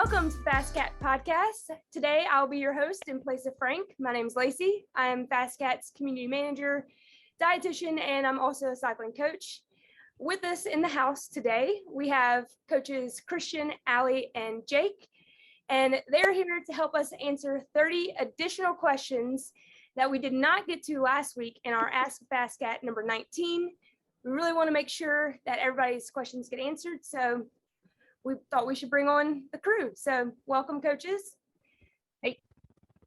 Welcome to FasCat Podcast. Today, I'll be your host in place of Frank. My name is Lacey. I am FasCat's community manager, dietitian, and I'm also a cycling coach. With us in the house today, we have coaches Christian, Allie, and Jake, and they're here to help us answer 30 additional questions that we did not get to last week in our Ask FasCat number 19. We really want to make sure that everybody's questions get answered, so we thought we should bring on the crew. So welcome, coaches. Hey.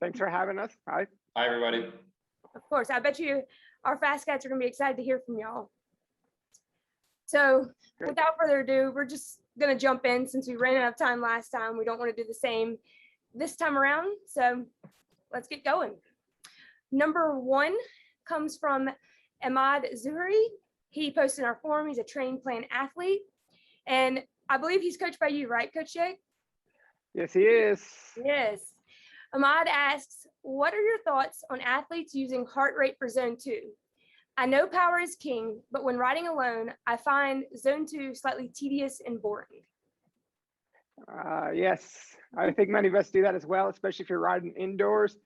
Thanks for having us. Hi. Hi, everybody. Of course, I bet you our FasCats are going to be excited to hear from y'all. So without further ado, we're just going to jump in since we ran out of time last time. We don't want to do the same this time around. So let's get going. Number one comes from Ahmad Zuhri. He posted in our forum. He's a training plan athlete. And I believe he's coached by you, right, Coach Jake? Yes, he is. Yes. Ahmad asks, what are your thoughts on athletes using heart rate for zone 2? I know power is king, but when riding alone, I find zone 2 slightly tedious and boring. Yes, I think many of us do that as well, especially if you're riding indoors.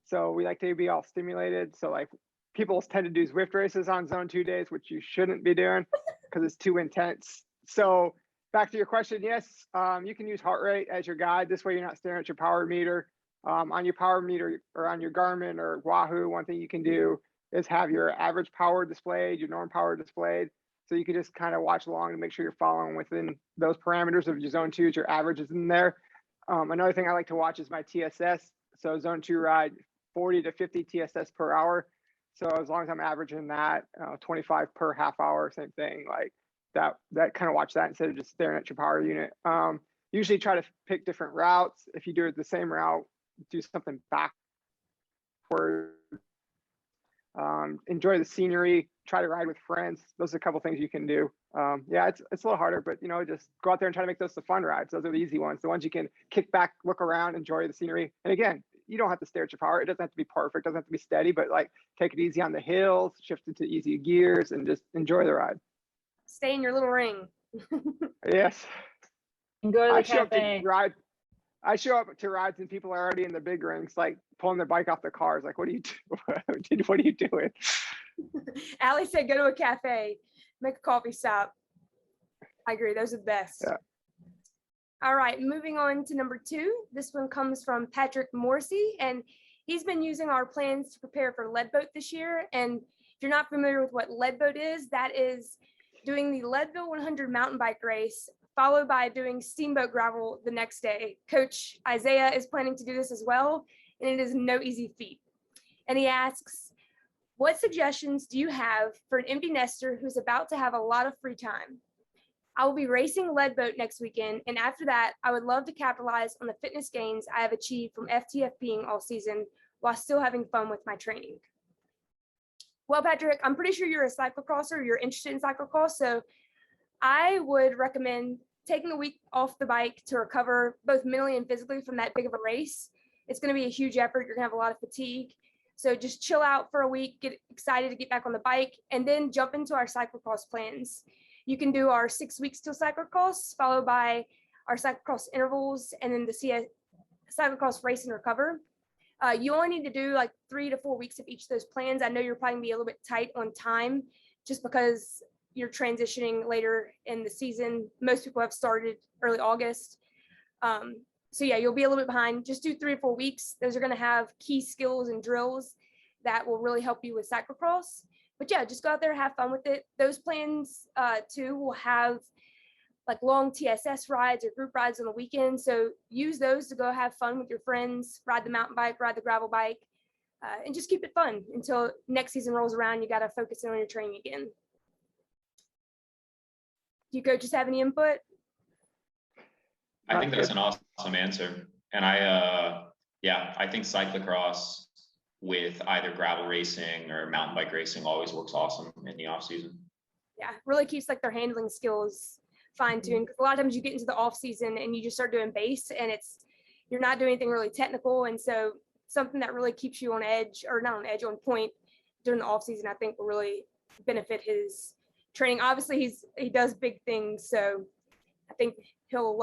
So we like to be all stimulated. So like people tend to do Zwift races on zone 2 days, which you shouldn't be doing because it's too intense. So back to your question, yes, you can use heart rate as your guide. This way you're not staring at your power meter. On your power meter or on your Garmin or Wahoo, one thing you can do is have your average power displayed, your norm power displayed. So you can just kind of watch along to make sure you're following within those parameters of your zone 2, your average is in there. Another thing I like to watch is my TSS. So zone 2 ride 40 to 50 TSS per hour. So as long as I'm averaging that, 25 per half hour, same thing, like that kind of watch that instead of just staring at your power unit. Usually try to pick different routes. If you do it the same route, do something backward. Enjoy the scenery, try to ride with friends. Those are a couple things you can do. Yeah, it's a little harder, but just go out there and try to make those the fun rides. Those are the easy ones, the ones you can kick back, look around, enjoy the scenery. And again, you don't have to stare at your power. It doesn't have to be perfect, doesn't have to be steady, but like take it easy on the hills, shift into easy gears, and just enjoy the ride. Stay in your little ring. Yes. And go to the cafe. I show up to rides and people are already in the big rings, like pulling their bike off the cars. Like, what are you doing? What are you doing? Allie said, go to a cafe, make a coffee stop. I agree. Those are the best. Yeah. All right. Moving on to number 2. This one comes from Patrick Morrissey, and he's been using our plans to prepare for Lead Boat this year. And if you're not familiar with what Lead Boat is, that is doing the Leadville 100 mountain bike race, followed by doing Steamboat Gravel the next day. Coach Isaiah is planning to do this as well, and it is no easy feat. And he asks, what suggestions do you have for an empty nester who's about to have a lot of free time? I will be racing Lead Boat next weekend, and after that, I would love to capitalize on the fitness gains I have achieved from FTFPing all season while still having fun with my training. Well, Patrick, I'm pretty sure you're a cyclocrosser, you're interested in cyclocross, so I would recommend taking a week off the bike to recover both mentally and physically from that big of a race. It's going to be a huge effort. You're going to have a lot of fatigue. So just chill out for a week, get excited to get back on the bike, and then jump into our cyclocross plans. You can do our 6 weeks till cyclocross, followed by our cyclocross intervals, and then the cyclocross race and recover. You only need to do like 3 to 4 weeks of each of those plans. I know you're probably gonna be a little bit tight on time just because you're transitioning later in the season. Most people have started early August. So yeah, you'll be a little bit behind. Just do 3 or 4 weeks. Those are gonna have key skills and drills that will really help you with cyclocross. But yeah, just go out there, have fun with it. Those plans too will have like long TSS rides or group rides on the weekend. So use those to go have fun with your friends, ride the mountain bike, ride the gravel bike, and just keep it fun until next season rolls around. You got to focus in on your training again. Do you coaches have any input? I think that's an awesome answer. And I think cyclocross with either gravel racing or mountain bike racing always works awesome in the off season. Yeah, really keeps like their handling skills fine-tuned, because a lot of times you get into the off season and you just start doing base and you're not doing anything really technical, and so something that really keeps you on edge, or not on edge, on point during the off season, I think will really benefit his training. Obviously he does big things, so I think he'll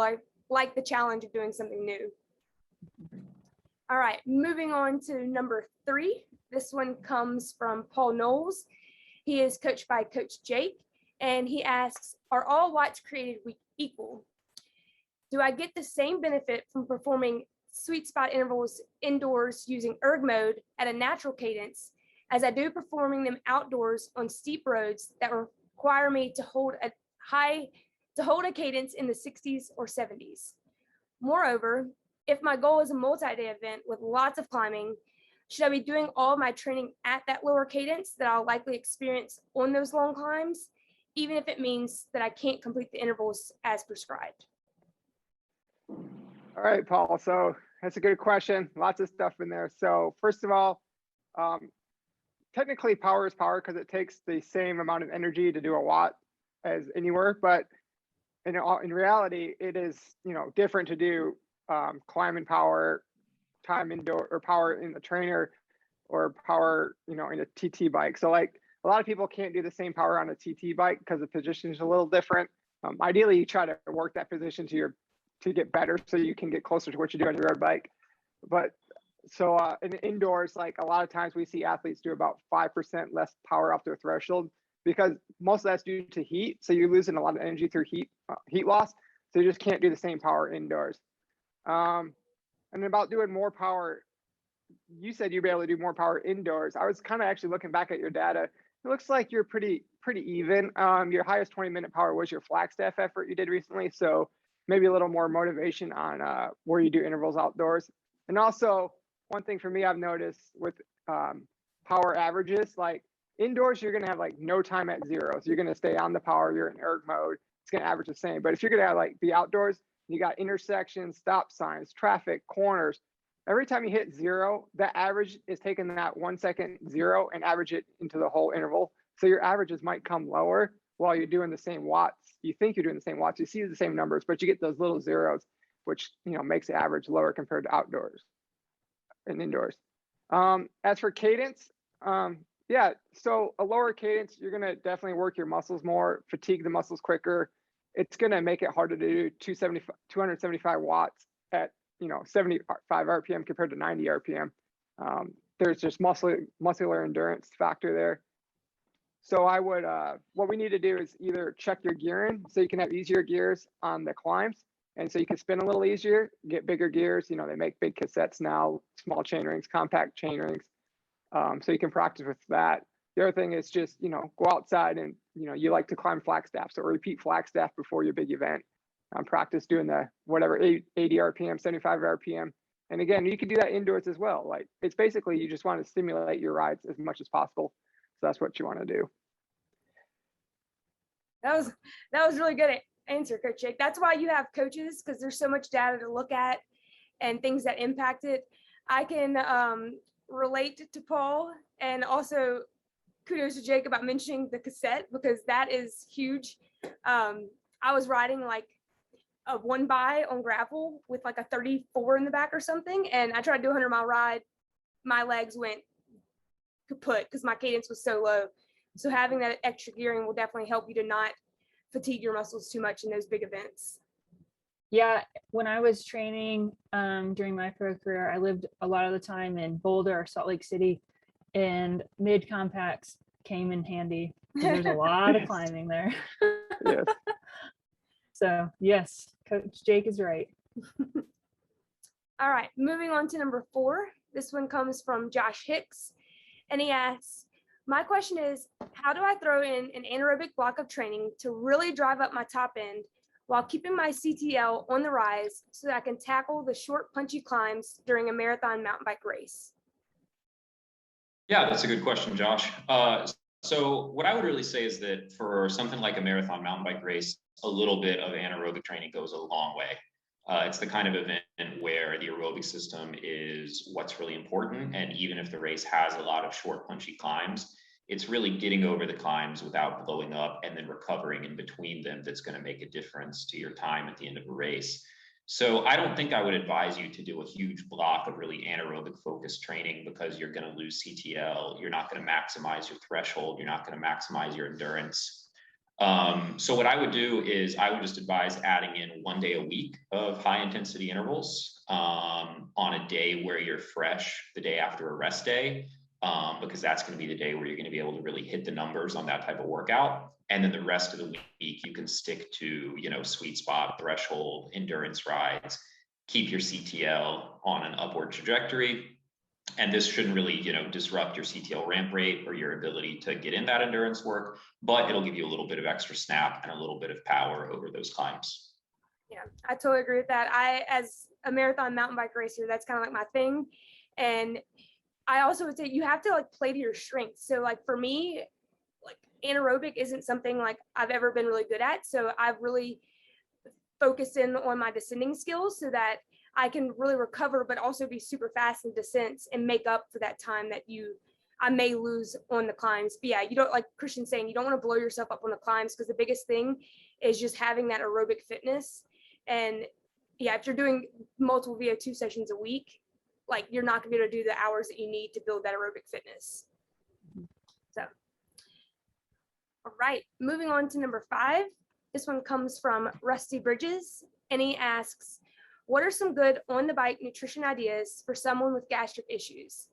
like the challenge of doing something new. All right, moving on to number 3. This one comes from Paul Knowles. He is coached by Coach Jake, and he asks, are all watts created equal? Do I get the same benefit from performing sweet spot intervals indoors using erg mode at a natural cadence as I do performing them outdoors on steep roads that require me to hold a cadence in the 60s or 70s? Moreover, if my goal is a multi-day event with lots of climbing, should I be doing all my training at that lower cadence that I'll likely experience on those long climbs, even if it means that I can't complete the intervals as prescribed? All right, Paul. So that's a good question. Lots of stuff in there. So first of all, technically power is power because it takes the same amount of energy to do a watt as anywhere, but in reality, it is, different to do climbing power, time indoor, or power in the trainer, or power, in a TT bike. So like a lot of people can't do the same power on a TT bike because the position is a little different. Ideally, you try to work that position to get better so you can get closer to what you do on your road bike. But so in indoors, like a lot of times we see athletes do about 5% less power off their threshold because most of that's due to heat. So you're losing a lot of energy through heat loss. So you just can't do the same power indoors. And about doing more power, you said you'd be able to do more power indoors. I was kind of actually looking back at your data. It looks like you're pretty even. Your highest 20-minute power was your Flagstaff effort you did recently. So maybe a little more motivation on where you do intervals outdoors. And also one thing for me, I've noticed with power averages, like indoors, you're going to have like no time at 0. So you're going to stay on the power. You're in erg mode. It's going to average the same. But if you're going to like be outdoors, you got intersections, stop signs, traffic, corners. Every time you hit 0, that average is taking that 1 second 0 and average it into the whole interval. So your averages might come lower while you're doing the same watts. You think you're doing the same watts, you see the same numbers, but you get those little zeros, which makes the average lower compared to outdoors and indoors. As for cadence, so a lower cadence, you're gonna definitely work your muscles more, fatigue the muscles quicker. It's gonna make it harder to do 275 watts at 75 RPM compared to 90 RPM. There's just muscular endurance factor there. So I would, what we need to do is either check your gearing so you can have easier gears on the climbs. And so you can spin a little easier, get bigger gears. They make big cassettes now, small chain rings, compact chain rings. So you can practice with that. The other thing is just, go outside and, you like to climb Flagstaff. So repeat Flagstaff before your big event. Practice doing the whatever 80 RPM, 75 RPM. And again, you can do that indoors as well. Like it's basically, you just want to stimulate your rides as much as possible. So that's what you want to do. That was really good answer, Coach Jake. That's why you have coaches, because there's so much data to look at and things that impact it. I can relate to Paul, and also kudos to Jake about mentioning the cassette, because that is huge. I was riding like a 1x on gravel with like a 34 in the back or something, and I tried to do a 100-mile ride. My legs went kaput because my cadence was so low. So having that extra gearing will definitely help you to not fatigue your muscles too much in those big events. Yeah, when I was training during my pro career, I lived a lot of the time in Boulder or Salt Lake City, and mid compacts came in handy. There's a lot of climbing there. Yes. So yes, Coach Jake is right. All right, moving on to number 4. This one comes from Josh Hicks, and he asks, my question is, how do I throw in an anaerobic block of training to really drive up my top end while keeping my CTL on the rise so that I can tackle the short, punchy climbs during a marathon mountain bike race? Yeah, that's a good question, Josh. So what I would really say is that for something like a marathon mountain bike race, a little bit of anaerobic training goes a long way. It's the kind of event where the aerobic system is what's really important. And even if the race has a lot of short, punchy climbs, it's really getting over the climbs without blowing up and then recovering in between them that's going to make a difference to your time at the end of a race. So I don't think I would advise you to do a huge block of really anaerobic focused training, because you're going to lose CTL. You're not going to maximize your threshold. You're not going to maximize your endurance. So what I would do is I would just advise adding in 1 day a week of high intensity intervals on a day where you're fresh, the day after a rest day, because that's going to be the day where you're going to be able to really hit the numbers on that type of workout. And then the rest of the week, you can stick to, sweet spot, threshold, endurance rides, keep your CTL on an upward trajectory. And this shouldn't really, disrupt your CTL ramp rate or your ability to get in that endurance work, but it'll give you a little bit of extra snap and a little bit of power over those climbs. Yeah, I totally agree with that. As a marathon mountain bike racer, that's kind of like my thing. And I also would say you have to like play to your strengths. So like for me, like anaerobic isn't something like I've ever been really good at. So I've really focused in on my descending skills so that I can really recover, but also be super fast in descents and make up for that time that I may lose on the climbs. But yeah, you don't, like Christian's saying, you don't want to blow yourself up on the climbs, because the biggest thing is just having that aerobic fitness. And yeah, if you're doing multiple VO2 sessions a week, like you're not gonna be able to do the hours that you need to build that aerobic fitness. So, all right, moving on to number 5. This one comes from Rusty Bridges, and he asks, what are some good on the bike nutrition ideas for someone with gastric issues?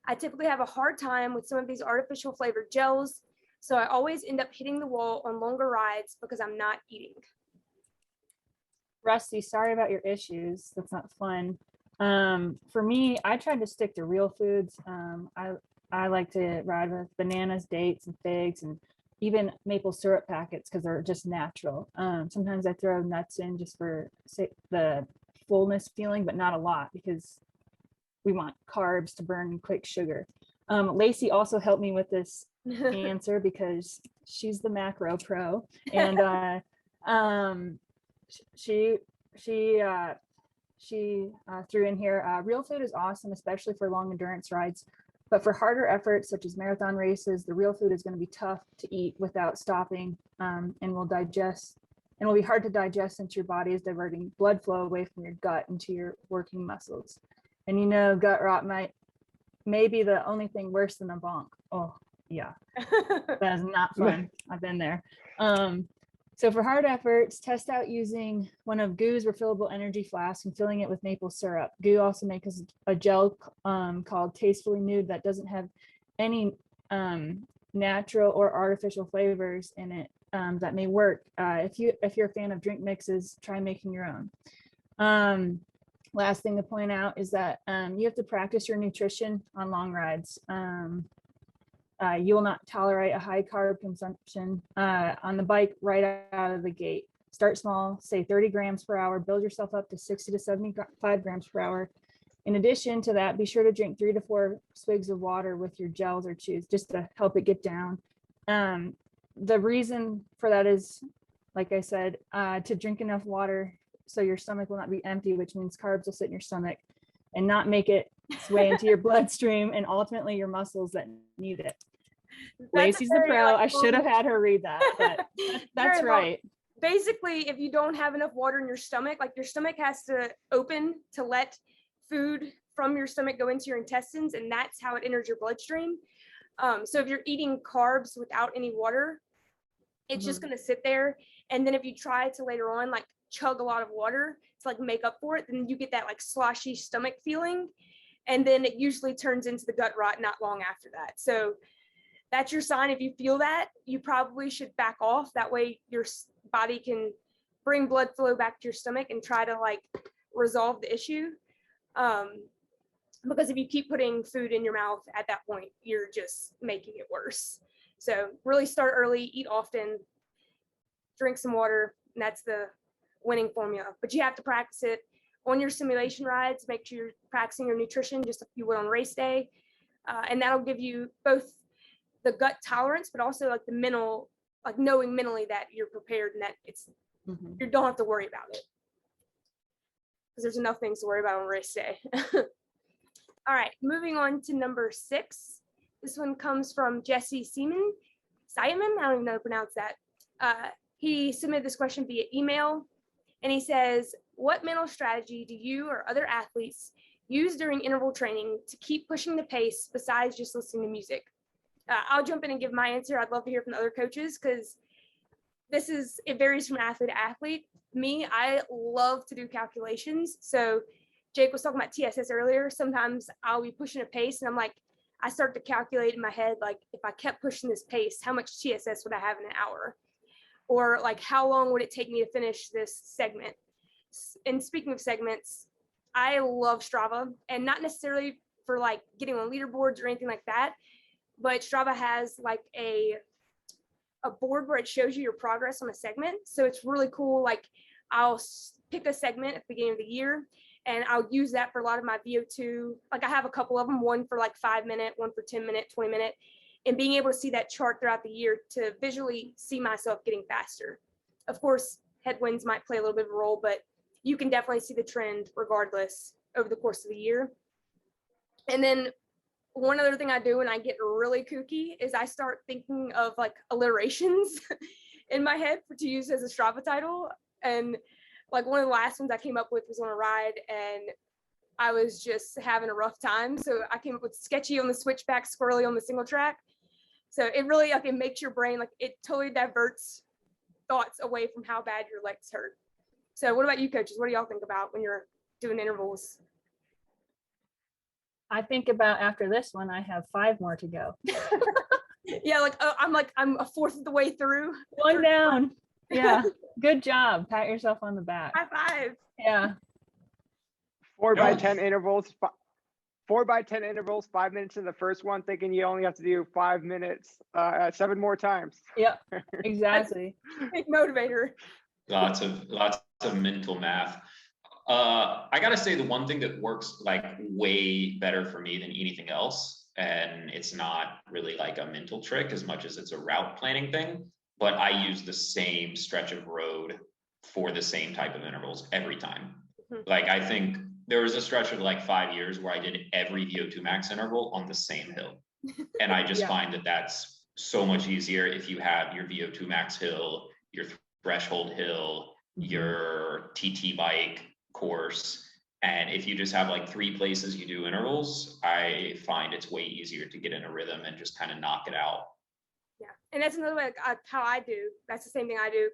I typically have a hard time with some of these artificial flavored gels, so I always end up hitting the wall on longer rides because I'm not eating. Rusty, sorry about your issues. That's not fun. For me, I tried to stick to real foods. I like to ride with bananas, dates, and figs, and even maple syrup packets because they're just natural. Sometimes I throw nuts in just for the fullness feeling, but not a lot because we want carbs to burn quick sugar. Lacey also helped me with this answer because she's the macro pro, and she threw in here, real food is awesome, especially for long endurance rides, but for harder efforts such as marathon races, the real food is going to be tough to eat without stopping, and will be hard to digest since your body is diverting blood flow away from your gut into your working muscles. And gut rot may be the only thing worse than a bonk. Oh yeah, that is not fun. I've been there. So for hard efforts, test out using one of GU's refillable energy flasks and filling it with maple syrup. GU also makes a gel called Tastefully Nude that doesn't have any natural or artificial flavors in it that may work. If you're a fan of drink mixes, try making your own. Last thing to point out is that you have to practice your nutrition on long rides. You will not tolerate a high carb consumption on the bike right out of the gate. Start small, say 30 grams per hour, build yourself up to 60 to 75 grams per hour. In addition to that, be sure to drink 3 to 4 swigs of water with your gels or chews just to help it get down. The reason for that is, like I said, to drink enough water so your stomach will not be empty, which means carbs will sit in your stomach and not make it its way into your bloodstream and ultimately your muscles that need it. Lacey's the pro. I should have had her read that, but that's right. Basically, if you don't have enough water in your stomach, like your stomach has to open to let food from your stomach go into your intestines, and that's how it enters your bloodstream. So if you're eating carbs without any water, it's just going to sit there. And then if you try to later on like chug a lot of water to like make up for it, then you get that like sloshy stomach feeling, and then it usually turns into the gut rot not long after that. So that's your sign. If you feel that, you probably should back off. That way your body can bring blood flow back to your stomach and try to like resolve the issue. Because if you keep putting food in your mouth at that point, you're just making it worse. So really start early, eat often, drink some water, and that's the winning formula. But you have to practice it on your simulation rides. Make sure you're practicing your nutrition just like you would on race day. And that'll give you both the gut tolerance, but also like the mental, like knowing mentally that you're prepared and that it's, you don't have to worry about it. Because there's enough things to worry about on race day. All right, moving on to number 6. This one comes from Jesse Simon. I don't even know how to pronounce that. He submitted this question via email, and he says, what mental strategy do you or other athletes use during interval training to keep pushing the pace besides just listening to music? I'll jump in and give my answer. I'd love to hear from the other coaches because it varies from athlete to athlete. Me, I love to do calculations. So Jake was talking about TSS earlier. Sometimes I'll be pushing a pace and I'm like, I start to calculate in my head, like if I kept pushing this pace, how much TSS would I have in an hour? Or like, how long would it take me to finish this segment? And speaking of segments, I love Strava, and not necessarily for like getting on leaderboards or anything like that, but Strava has like a board where it shows you your progress on a segment. So it's really cool. Like I'll pick a segment at the beginning of the year and I'll use that for a lot of my VO2. Like I have a couple of them, one for like 5 minute, one for 10 minute, 20 minute, and being able to see that chart throughout the year to visually see myself getting faster. Of course, headwinds might play a little bit of a role, but you can definitely see the trend regardless over the course of the year. And then one other thing I do when I get really kooky is I start thinking of like alliterations in my head to use as a Strava title. And like one of the last ones I came up with was on a ride and I was just having a rough time. So I came up with sketchy on the switchback, squirrely on the single track. So it really, like, it makes your brain, like, it totally diverts thoughts away from how bad your legs hurt. So what about you, coaches? What do y'all think about when you're doing intervals? I think about after this one, I have 5 more to go. Yeah, like I'm a fourth of the way through. One down. Yeah, good job. Pat yourself on the back. High five. Yeah. 4 by 10 intervals. 4 by 10 intervals. 5 minutes in the first one, thinking you only have to do 5 minutes 7 more times. Yeah. Exactly. Big motivator. Lots of mental math. I gotta say the one thing that works like way better for me than anything else, and it's not really like a mental trick as much as it's a route planning thing, but I use the same stretch of road for the same type of intervals every time. Like I think there was a stretch of like 5 years where I did every VO2 max interval on the same hill. And I just find that that's so much easier if you have your VO2 max hill, your threshold hill, your TT bike course. And if you just have like 3 places you do intervals, I find it's way easier to get in a rhythm and just kind of knock it out. Yeah, and that's another way how I do. That's the same thing I do.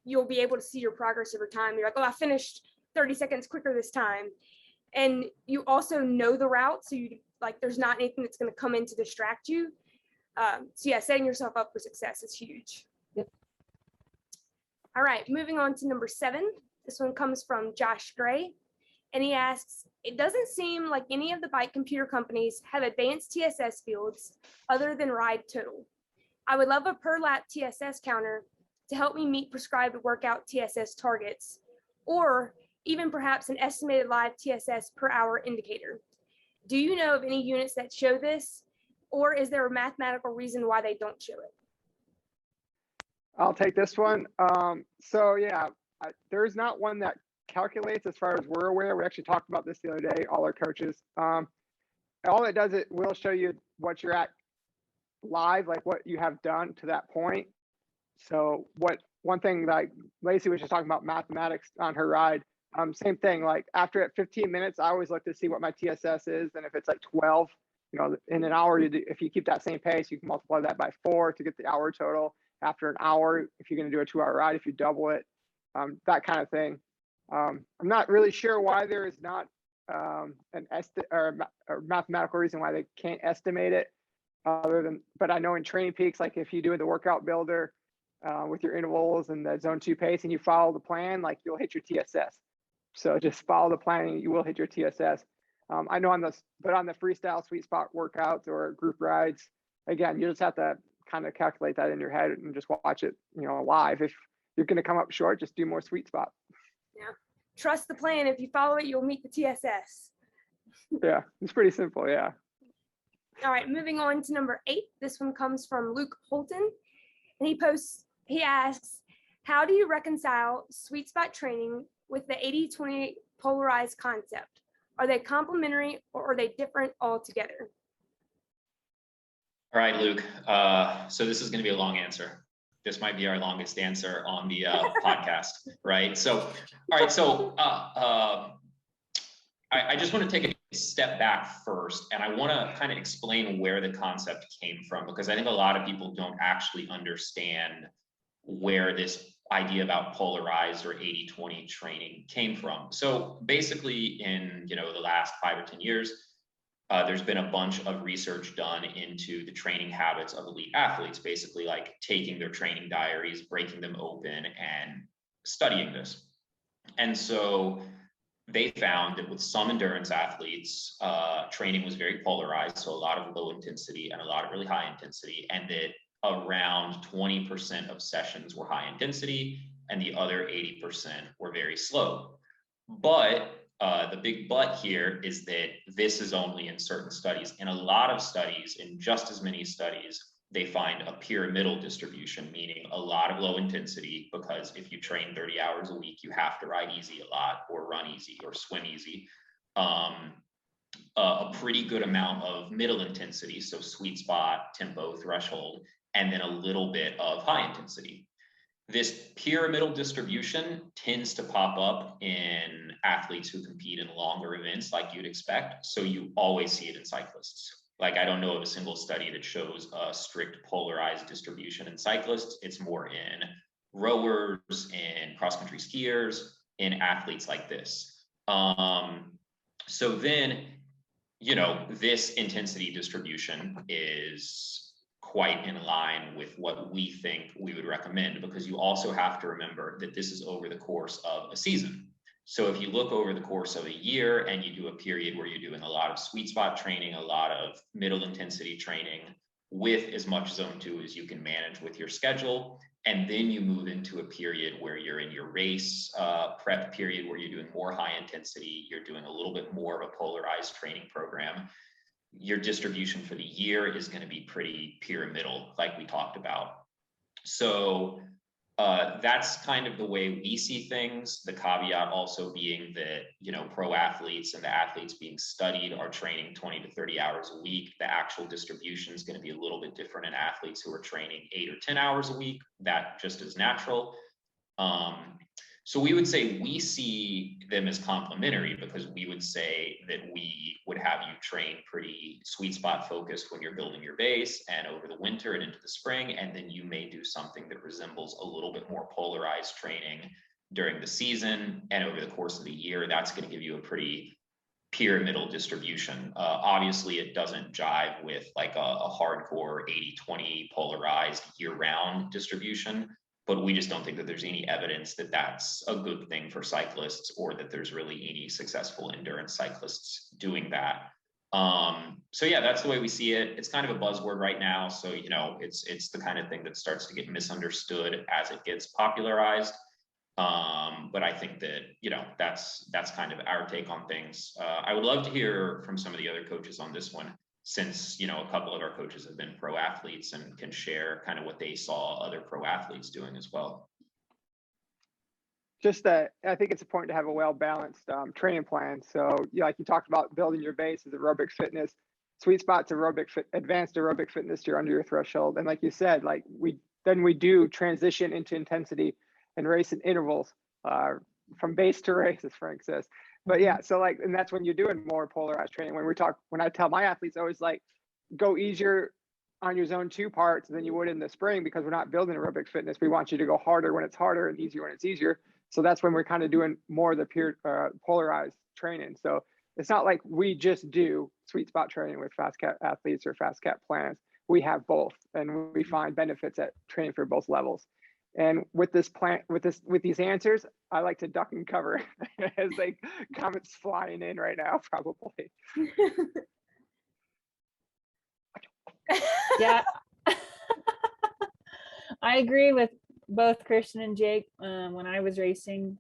You'll be able to see your progress over time. You're like, oh, I finished 30 seconds quicker this time. And you also know the route. So you like, there's not anything that's going to come in to distract you. So yeah, setting yourself up for success is huge. Yep. All right, moving on to number 7. This one comes from Josh Gray. And he asks, it doesn't seem like any of the bike computer companies have advanced TSS fields other than ride total. I would love a per lap TSS counter to help me meet prescribed workout TSS targets, or even perhaps an estimated live TSS per hour indicator. Do you know of any units that show this, or is there a mathematical reason why they don't show it? I'll take this one. So yeah, there's not one that calculates as far as we're aware. We actually talked about this the other day, all our coaches. All it does, it will show you what you're at live, like what you have done to that point. So one thing that Lacey was just talking about mathematics on her ride, same thing, like after at 15 minutes, I always look to see what my TSS is. And if it's like 12, you know, in an hour, if you keep that same pace, you can multiply that by 4 to get the hour total. After an hour, if you're going to do a 2-hour ride, if you double it, that kind of thing. I'm not really sure why there is not a mathematical reason why they can't estimate it, but I know in Training Peaks, like if you do the workout builder with your intervals and the zone 2 pace and you follow the plan, like you'll hit your TSS. So just follow the plan and you will hit your TSS. I know on the freestyle sweet spot workouts or group rides, again, you just have to kind of calculate that in your head and just watch it, you know, live. If you're going to come up short, just do more sweet spot. Yeah. Trust the plan. If you follow it, you'll meet the TSS. Yeah, it's pretty simple. Yeah. All right, moving on to number 8. This one comes from Luke Holton. And he asks, how do you reconcile sweet spot training with the 80-20 polarized concept? Are they complementary or are they different altogether? All right, Luke. So this is going to be a long answer. This might be our longest answer on the podcast, right? So, all right. So I just want to take a step back first, and I want to kind of explain where the concept came from, because I think a lot of people don't actually understand where this idea about polarized or 80-20 training came from. So basically in, the last 5 or 10 years, there's been a bunch of research done into the training habits of elite athletes, basically like taking their training diaries, breaking them open and studying this. And so they found that with some endurance athletes, training was very polarized. So a lot of low intensity and a lot of really high intensity, and that around 20% of sessions were high intensity and the other 80% were very slow. But the big but here is that this is only in certain studies. In a lot of studies, in just as many studies, they find a pyramidal distribution, meaning a lot of low intensity, because if you train 30 hours a week, you have to ride easy a lot or run easy or swim easy. A pretty good amount of middle intensity, so sweet spot, tempo, threshold, and then a little bit of high intensity. This pyramidal distribution tends to pop up in athletes who compete in longer events like you'd expect. So you always see it in cyclists. Like, I don't know of a single study that shows a strict polarized distribution in cyclists. It's more in rowers, in cross-country skiers, in athletes like this. So then, this intensity distribution is quite in line with what we think we would recommend, because you also have to remember that this is over the course of a season. So if you look over the course of a year and you do a period where you're doing a lot of sweet spot training, a lot of middle intensity training with as much zone 2 as you can manage with your schedule, and then you move into a period where you're in your race prep period where you're doing more high intensity, you're doing a little bit more of a polarized training program, your distribution for the year is going to be pretty pyramidal, like we talked about. So that's kind of the way we see things. The caveat also being that, pro athletes and the athletes being studied are training 20 to 30 hours a week. The actual distribution is going to be a little bit different in athletes who are training 8 or 10 hours a week. That just is natural. So we would say we see them as complementary, because we would say that we would have you train pretty sweet spot focused when you're building your base and over the winter and into the spring. And then you may do something that resembles a little bit more polarized training during the season and over the course of the year. That's going to give you a pretty pyramidal distribution. Obviously, it doesn't jive with like a hardcore 80-20 polarized year-round distribution. But we just don't think that there's any evidence that that's a good thing for cyclists, or that there's really any successful endurance cyclists doing that. So yeah, that's the way we see it. It's kind of a buzzword right now. So, it's the kind of thing that starts to get misunderstood as it gets popularized. But I think that, that's kind of our take on things. I would love to hear from some of the other coaches on this one, since, a couple of our coaches have been pro athletes and can share kind of what they saw other pro athletes doing as well. Just that I think it's important to have a well-balanced training plan. So, like you talked about, building your base is aerobic fitness, sweet spots, advanced aerobic fitness, you're under your threshold. And like you said, like we do transition into intensity and race in intervals, from base to race, as Frank says. But yeah, so and that's when you're doing more polarized training. When I tell my athletes, always like, go easier on your zone 2 parts than you would in the spring, because we're not building aerobic fitness. We want you to go harder when it's harder and easier when it's easier. So that's when we're kind of doing more of the polarized training. So it's not like we just do sweet spot training with FasCat athletes or FasCat plans. We have both, and we find benefits at training for both levels. And with these answers, I like to duck and cover as comments flying in right now, probably. Yeah. I agree with both Christian and Jake. When I was racing,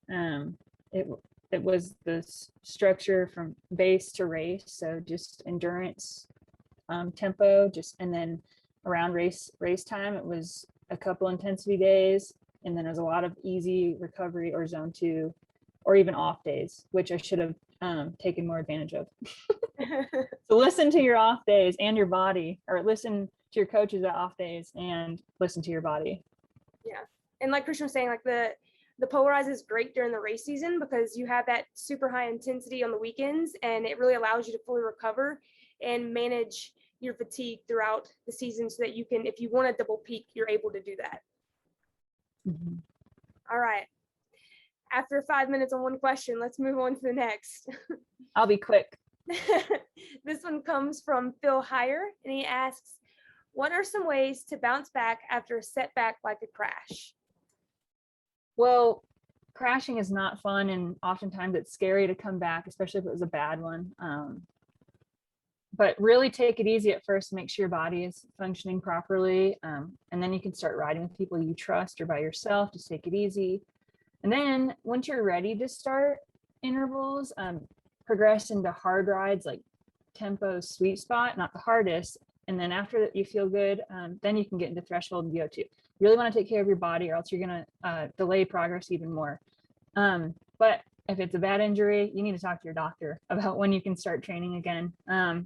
it was the structure from base to race. So just endurance, tempo, and then around race time, it was a couple intensity days, and then there's a lot of easy recovery or zone 2 or even off days, which I should have taken more advantage of. So listen to your off days and your body, or listen to your coaches at off days and listen to your body. Yeah. And like Christian was saying, like the polarize is great during the race season, because you have that super high intensity on the weekends, and it really allows you to fully recover and manage your fatigue throughout the season, so that you can, if you want to double peak, you're able to do that. Mhm. All right. After 5 minutes on one question, let's move on to the next. I'll be quick. This one comes from Phil Heyer, and he asks, what are some ways to bounce back after a setback like a crash? Well, crashing is not fun, and oftentimes it's scary to come back, especially if it was a bad one. But really take it easy at first to make sure your body is functioning properly. And then you can start riding with people you trust or by yourself. Just take it easy. And then once you're ready to start intervals, progress into hard rides like tempo sweet spot, not the hardest. And then after that you feel good, then you can get into threshold and VO2. You really want to take care of your body, or else you're going to delay progress even more. But if it's a bad injury, you need to talk to your doctor about when you can start training again.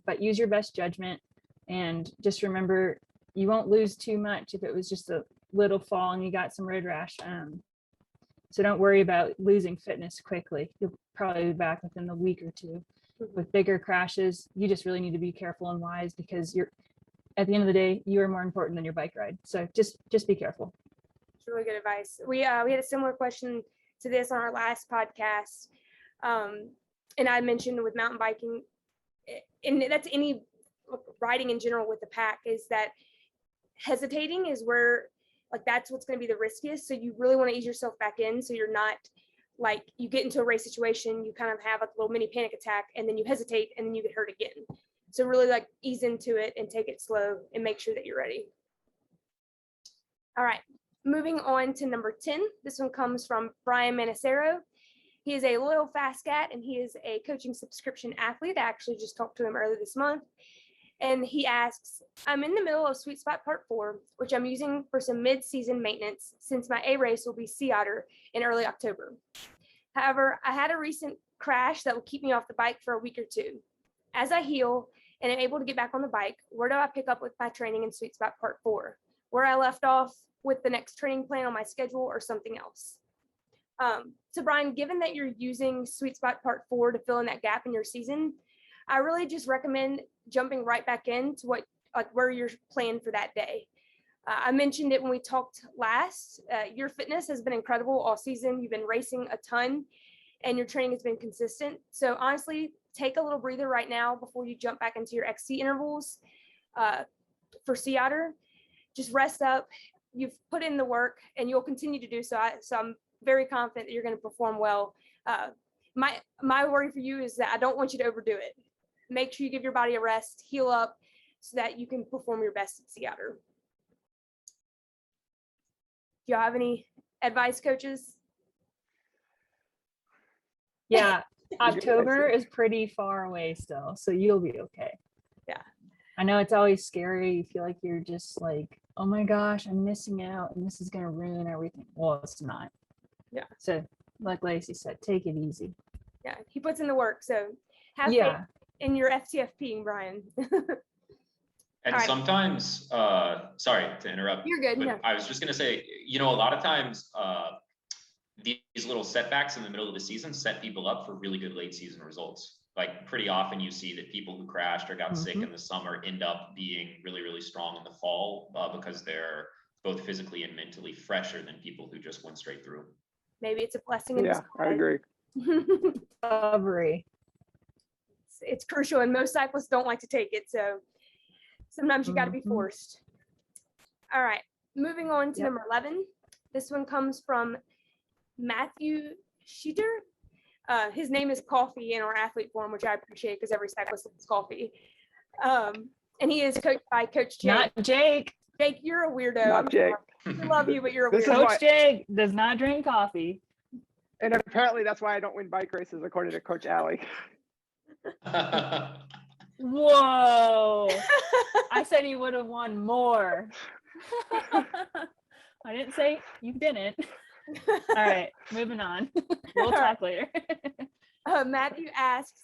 But use your best judgment, and just remember, you won't lose too much if it was just a little fall and you got some road rash. So don't worry about losing fitness quickly. You'll probably be back within a week or two. With bigger crashes, you just really need to be careful and wise, because at the end of the day, you are more important than your bike ride. So just be careful. It's really good advice. We had a similar question to this on our last podcast. And I mentioned with mountain biking, and that's any riding in general with the pack, is that hesitating is where, like, that's what's going to be the riskiest. So you really want to ease yourself back in, so you're not like, you get into a race situation, you kind of have a little mini panic attack, and then you hesitate, and then you get hurt again. So really, like, ease into it and take it slow and make sure that you're ready. All right, moving on to number 10. This one comes from Brian Manacero. He is a loyal FasCat, and he is a coaching subscription athlete. I actually just talked to him earlier this month. And he asks, I'm in the middle of Sweet Spot Part 4, which I'm using for some mid-season maintenance, since my A race will be Sea Otter in early October. However, I had a recent crash that will keep me off the bike for a week or two. As I heal and am able to get back on the bike, where do I pick up with my training in Sweet Spot Part 4? Where I left off with the next training plan on my schedule, or something else? So Brian, given that you're using Sweet Spot Part 4 to fill in that gap in your season, I really just recommend jumping right back into where you're planned for that day. I mentioned it when we talked last. Your fitness has been incredible all season. You've been racing a ton, and your training has been consistent. So honestly, take a little breather right now before you jump back into your XC intervals for Sea Otter. Just rest up. You've put in the work, and you'll continue to do so. So I'm very confident that you're going to perform well. My worry for you is that I don't want you to overdo it. Make sure you give your body a rest, heal up, so that you can perform your best at Sea Otter. Do y'all have any advice, coaches? Yeah, October is pretty far away still, so you'll be okay. Yeah. I know it's always scary. You feel like you're just like, oh my gosh, I'm missing out, and this is going to ruin everything. Well, it's not. Yeah. So like Lacey said, take it easy. Yeah, he puts in the work, so have faith in your FTFP, Brian. And right. Sometimes, sorry to interrupt. You're good. But No. I was just gonna say, a lot of times these little setbacks in the middle of the season set people up for really good late season results. Like, pretty often you see that people who crashed or got sick in the summer end up being really, really strong in the fall because they're both physically and mentally fresher than people who just went straight through. Maybe it's a blessing in Yeah, I agree. Recovery. It's crucial, and most cyclists don't like to take it, so sometimes you got to be forced. All right, moving on to number 11. This one comes from Matthew Scheeter. His name is Coffee in our athlete forum, which I appreciate, because every cyclist likes coffee. And he is coached by Coach Jake. Not Jake. Jake, you're a weirdo. Not Jake. I love you, but you're a This weirdo. is why- Coach Jake does not drink coffee. And apparently that's why I don't win bike races, according to Coach Allie. Whoa. I said he would have won more. I didn't say you didn't. All right, moving on. We'll talk later. Matthew asks,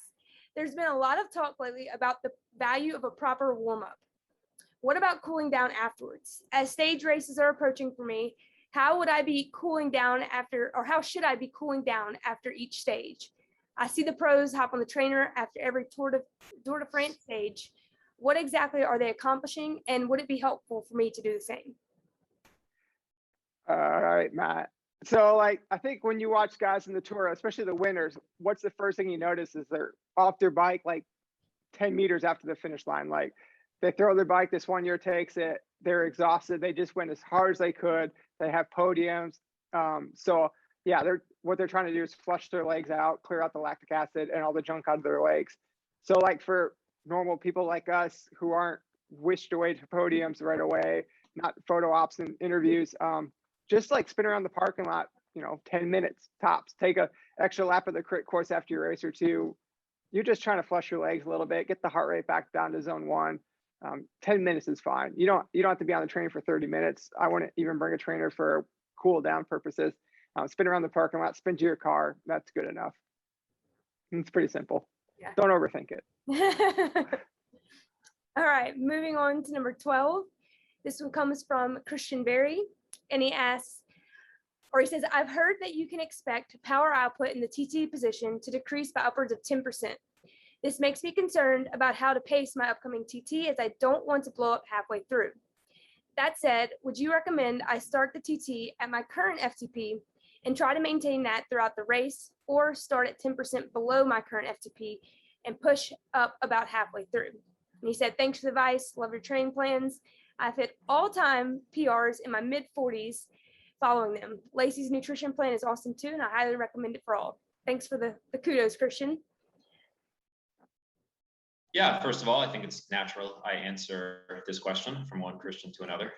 there's been a lot of talk lately about the value of a proper warm-up. What about cooling down afterwards? As stage races are approaching for me, how would I be cooling down after, or how should I be cooling down after each stage? I see the pros hop on the trainer after every Tour de France stage. What exactly are they accomplishing, and would it be helpful for me to do the same? All right, Matt. So like, I think when you watch guys in the tour, especially the winners, what's the first thing you notice is they're off their bike like 10 meters after the finish line. Like they throw their bike, this one year takes it, they're exhausted. They just went as hard as they could. They have podiums. So yeah, what they're trying to do is flush their legs out, clear out the lactic acid and all the junk out of their legs. So like for normal people like us who aren't wished away to podiums right away, not photo ops and interviews, just like spin around the parking lot, 10 minutes tops, take a extra lap of the crit course after your race or two. You're just trying to flush your legs a little bit, get the heart rate back down to zone 1. 10 minutes is fine. You don't have to be on the train for 30 minutes. I wouldn't even bring a trainer for cool down purposes. Spin around the parking lot, spin to your car. That's good enough. It's pretty simple. Yeah. Don't overthink it. All right, moving on to number 12. This one comes from Christian Berry, and he says, I've heard that you can expect power output in the TT position to decrease by upwards of 10%. This makes me concerned about how to pace my upcoming TT as I don't want to blow up halfway through. That said, would you recommend I start the TT at my current FTP and try to maintain that throughout the race, or start at 10% below my current FTP and push up about halfway through? And he said, thanks for the advice, love your training plans. I've hit all-time PRs in my mid-40s following them. Lacey's nutrition plan is awesome too, and I highly recommend it for all. Thanks for the kudos, Christian. Yeah, first of all, I think it's natural I answer this question from one Christian to another.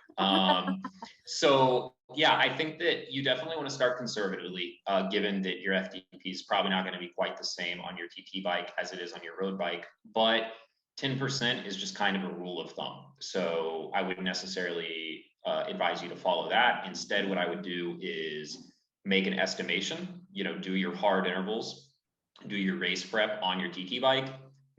So yeah, I think that you definitely want to start conservatively, given that your FTP is probably not going to be quite the same on your TT bike as it is on your road bike, but 10% is just kind of a rule of thumb. So I wouldn't necessarily advise you to follow that. Instead, what I would do is make an estimation, do your hard intervals, do your race prep on your TT bike,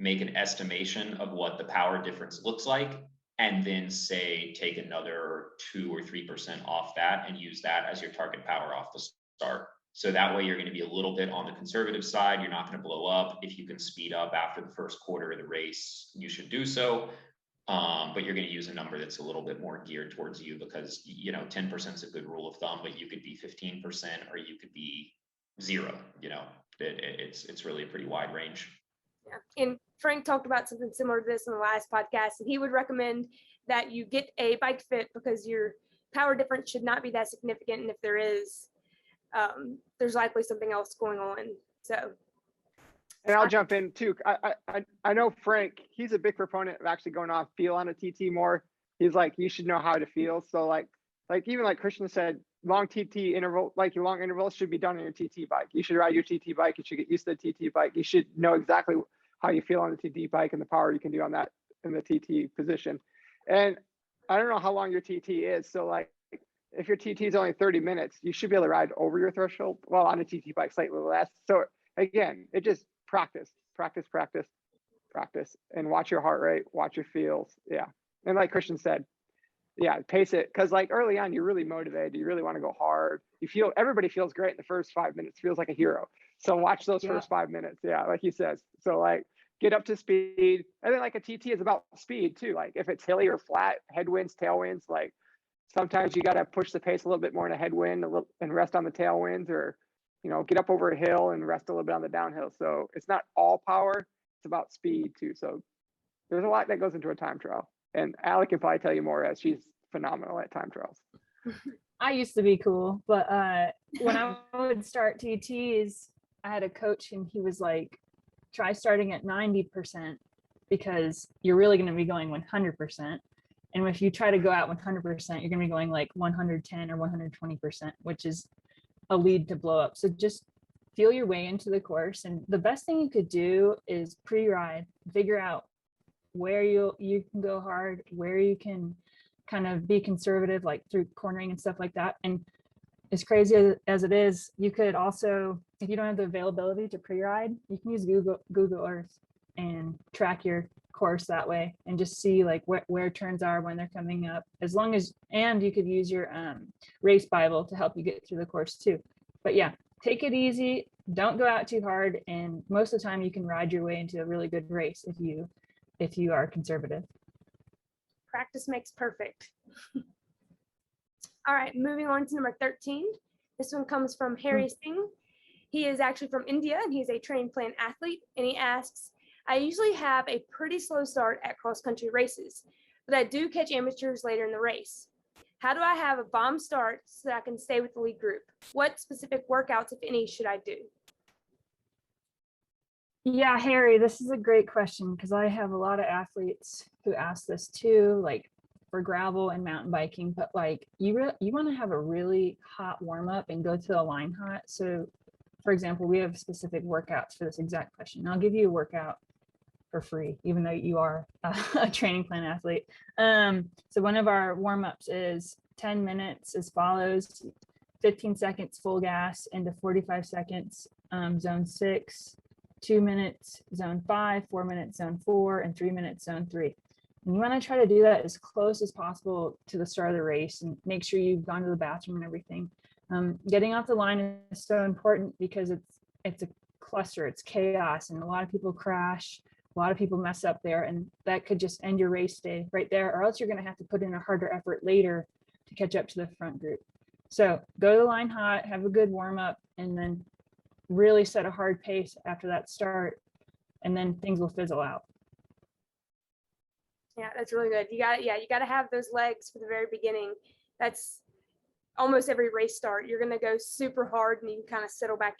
make an estimation of what the power difference looks like, and then say, take another 2 or 3% off that and use that as your target power off the start. So that way you're going to be a little bit on the conservative side. You're not going to blow up. If you can speed up after the first quarter of the race, you should do so. But you're going to use a number that's a little bit more geared towards you, because 10% is a good rule of thumb, but you could be 15% or you could be 0. It's really a pretty wide range. Yeah. And Frank talked about something similar to this in the last podcast, and he would recommend that you get a bike fit because your power difference should not be that significant. And if there is, there's likely something else going on. So, and I'll jump in too. I know Frank, he's a big proponent of actually going off feel on a TT more. He's like, you should know how to feel. So like even like Christian said, long TT interval, like your long intervals should be done on your TT bike. You should ride your TT bike. You should get used to the TT bike. You should know exactly how you feel on the TT bike and the power you can do on that in the TT position. And I don't know how long your TT is. So like, if your TT is only 30 minutes, you should be able to ride over your threshold. Well, on a TT bike, slightly less. So again, it just practice, and watch your heart rate, watch your feels. Yeah. And like Christian said, yeah, pace it. Cause like early on, you're really motivated. You really want to go hard. Everybody feels great in the first 5 minutes, feels like a hero. So watch those first 5 minutes. Yeah. Like he says, so like get up to speed. And then like a TT is about speed too. Like if it's hilly or flat, headwinds, tailwinds, like sometimes you got to push the pace a little bit more in a headwind and rest on the tailwinds, or, get up over a hill and rest a little bit on the downhill. So it's not all power. It's about speed too. So there's a lot that goes into a time trial. And Allie can probably tell you more, as she's phenomenal at time trials. I used to be cool, but when I would start TTs, I had a coach and he was like, try starting at 90% because you're really going to be going 100%. And if you try to go out 100%, you're going to be going like 110 or 120%, which is a lead to blow up. So just feel your way into the course. And the best thing you could do is pre-ride, figure out where you can go hard, where you can kind of be conservative, like through cornering and stuff like that. And as crazy as it is, you could also, if you don't have the availability to pre-ride, you can use Google Earth and track your course that way and just see like where turns are when they're coming up, and you could use your race Bible to help you get through the course too. But yeah, take it easy, don't go out too hard, and most of the time you can ride your way into a really good race if you are conservative. Practice makes perfect. All right, moving on to number 13. This one comes from Harry Singh. He is actually from India and he's a training plan athlete. And he asks, I usually have a pretty slow start at cross-country races, but I do catch amateurs later in the race. How do I have a bomb start so that I can stay with the lead group? What specific workouts, if any, should I do? Yeah, Harry, this is a great question because I have a lot of athletes who ask this too, like for gravel and mountain biking, but like you want to have a really hot warm up and go to the line hot. So for example, we have specific workouts for this exact question. I'll give you a workout for free, even though you are a training plan athlete. So one of our warm-ups is 10 minutes as follows: 15 seconds full gas into 45 seconds, zone 6, 2 minutes, zone 5, 4 minutes, zone 4, and 3 minutes, zone 3. And you want to try to do that as close as possible to the start of the race and make sure you've gone to the bathroom and everything. Getting off the line is so important because it's a cluster, it's chaos, and a lot of people crash, a lot of people mess up there, and that could just end your race day right there, or else you're going to have to put in a harder effort later to catch up to the front group. So go to the line hot, have a good warm up, and then really set a hard pace after that start, and then things will fizzle out. Yeah, that's really good. You got to have those legs for the very beginning. That's almost every race start. You're going to go super hard and you can kind of settle back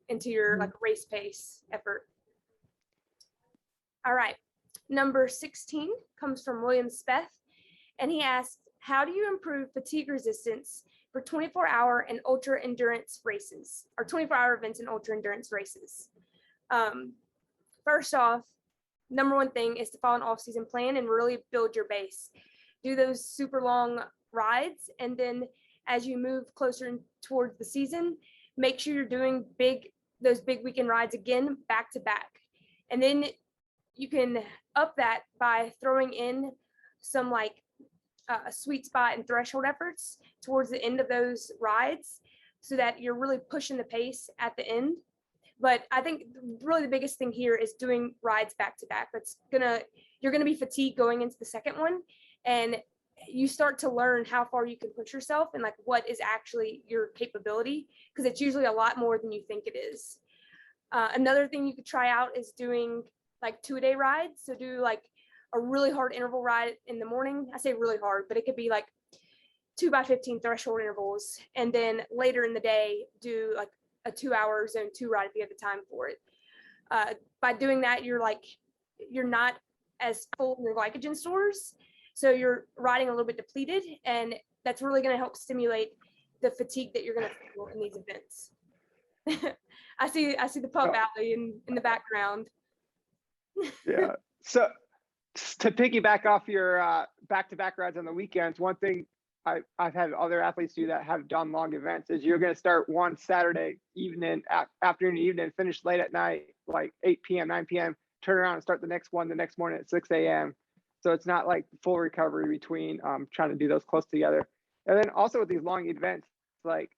into your like race pace effort. All right. Number 16 comes from William Speth, and he asks, how do you improve fatigue resistance for 24-hour and ultra endurance races, or 24-hour events and ultra endurance races? First off, number one thing is to follow an off-season plan and really build your base. Do those super long rides, and then as you move closer towards the season, make sure you're doing those big weekend rides again, back to back. And then you can up that by throwing in some like sweet spot and threshold efforts towards the end of those rides so that you're really pushing the pace at the end. But I think really the biggest thing here is doing rides back to back. You're gonna be fatigued going into the second one, and you start to learn how far you can push yourself and like what is actually your capability, because it's usually a lot more than you think it is. Another thing you could try out is doing like 2-a-day rides. So do like a really hard interval ride in the morning. I say really hard, but it could be like 2x15 threshold intervals, and then later in the day do like a 2-hour zone 2 ride if you have the time for it. By doing that, you're not as full in your glycogen stores, so you're riding a little bit depleted, and that's really going to help stimulate the fatigue that you're going to feel in these events. I see the pup Allie in the background. Yeah. So to piggyback off your back-to-back rides on the weekends, one thing I've had other athletes do that have done long events is you're going to start one Saturday evening, afternoon, evening, finish late at night, like 8 p.m., 9 p.m., turn around and start the next one the next morning at 6 a.m. So it's not like full recovery between trying to do those close together. And then also with these long events, like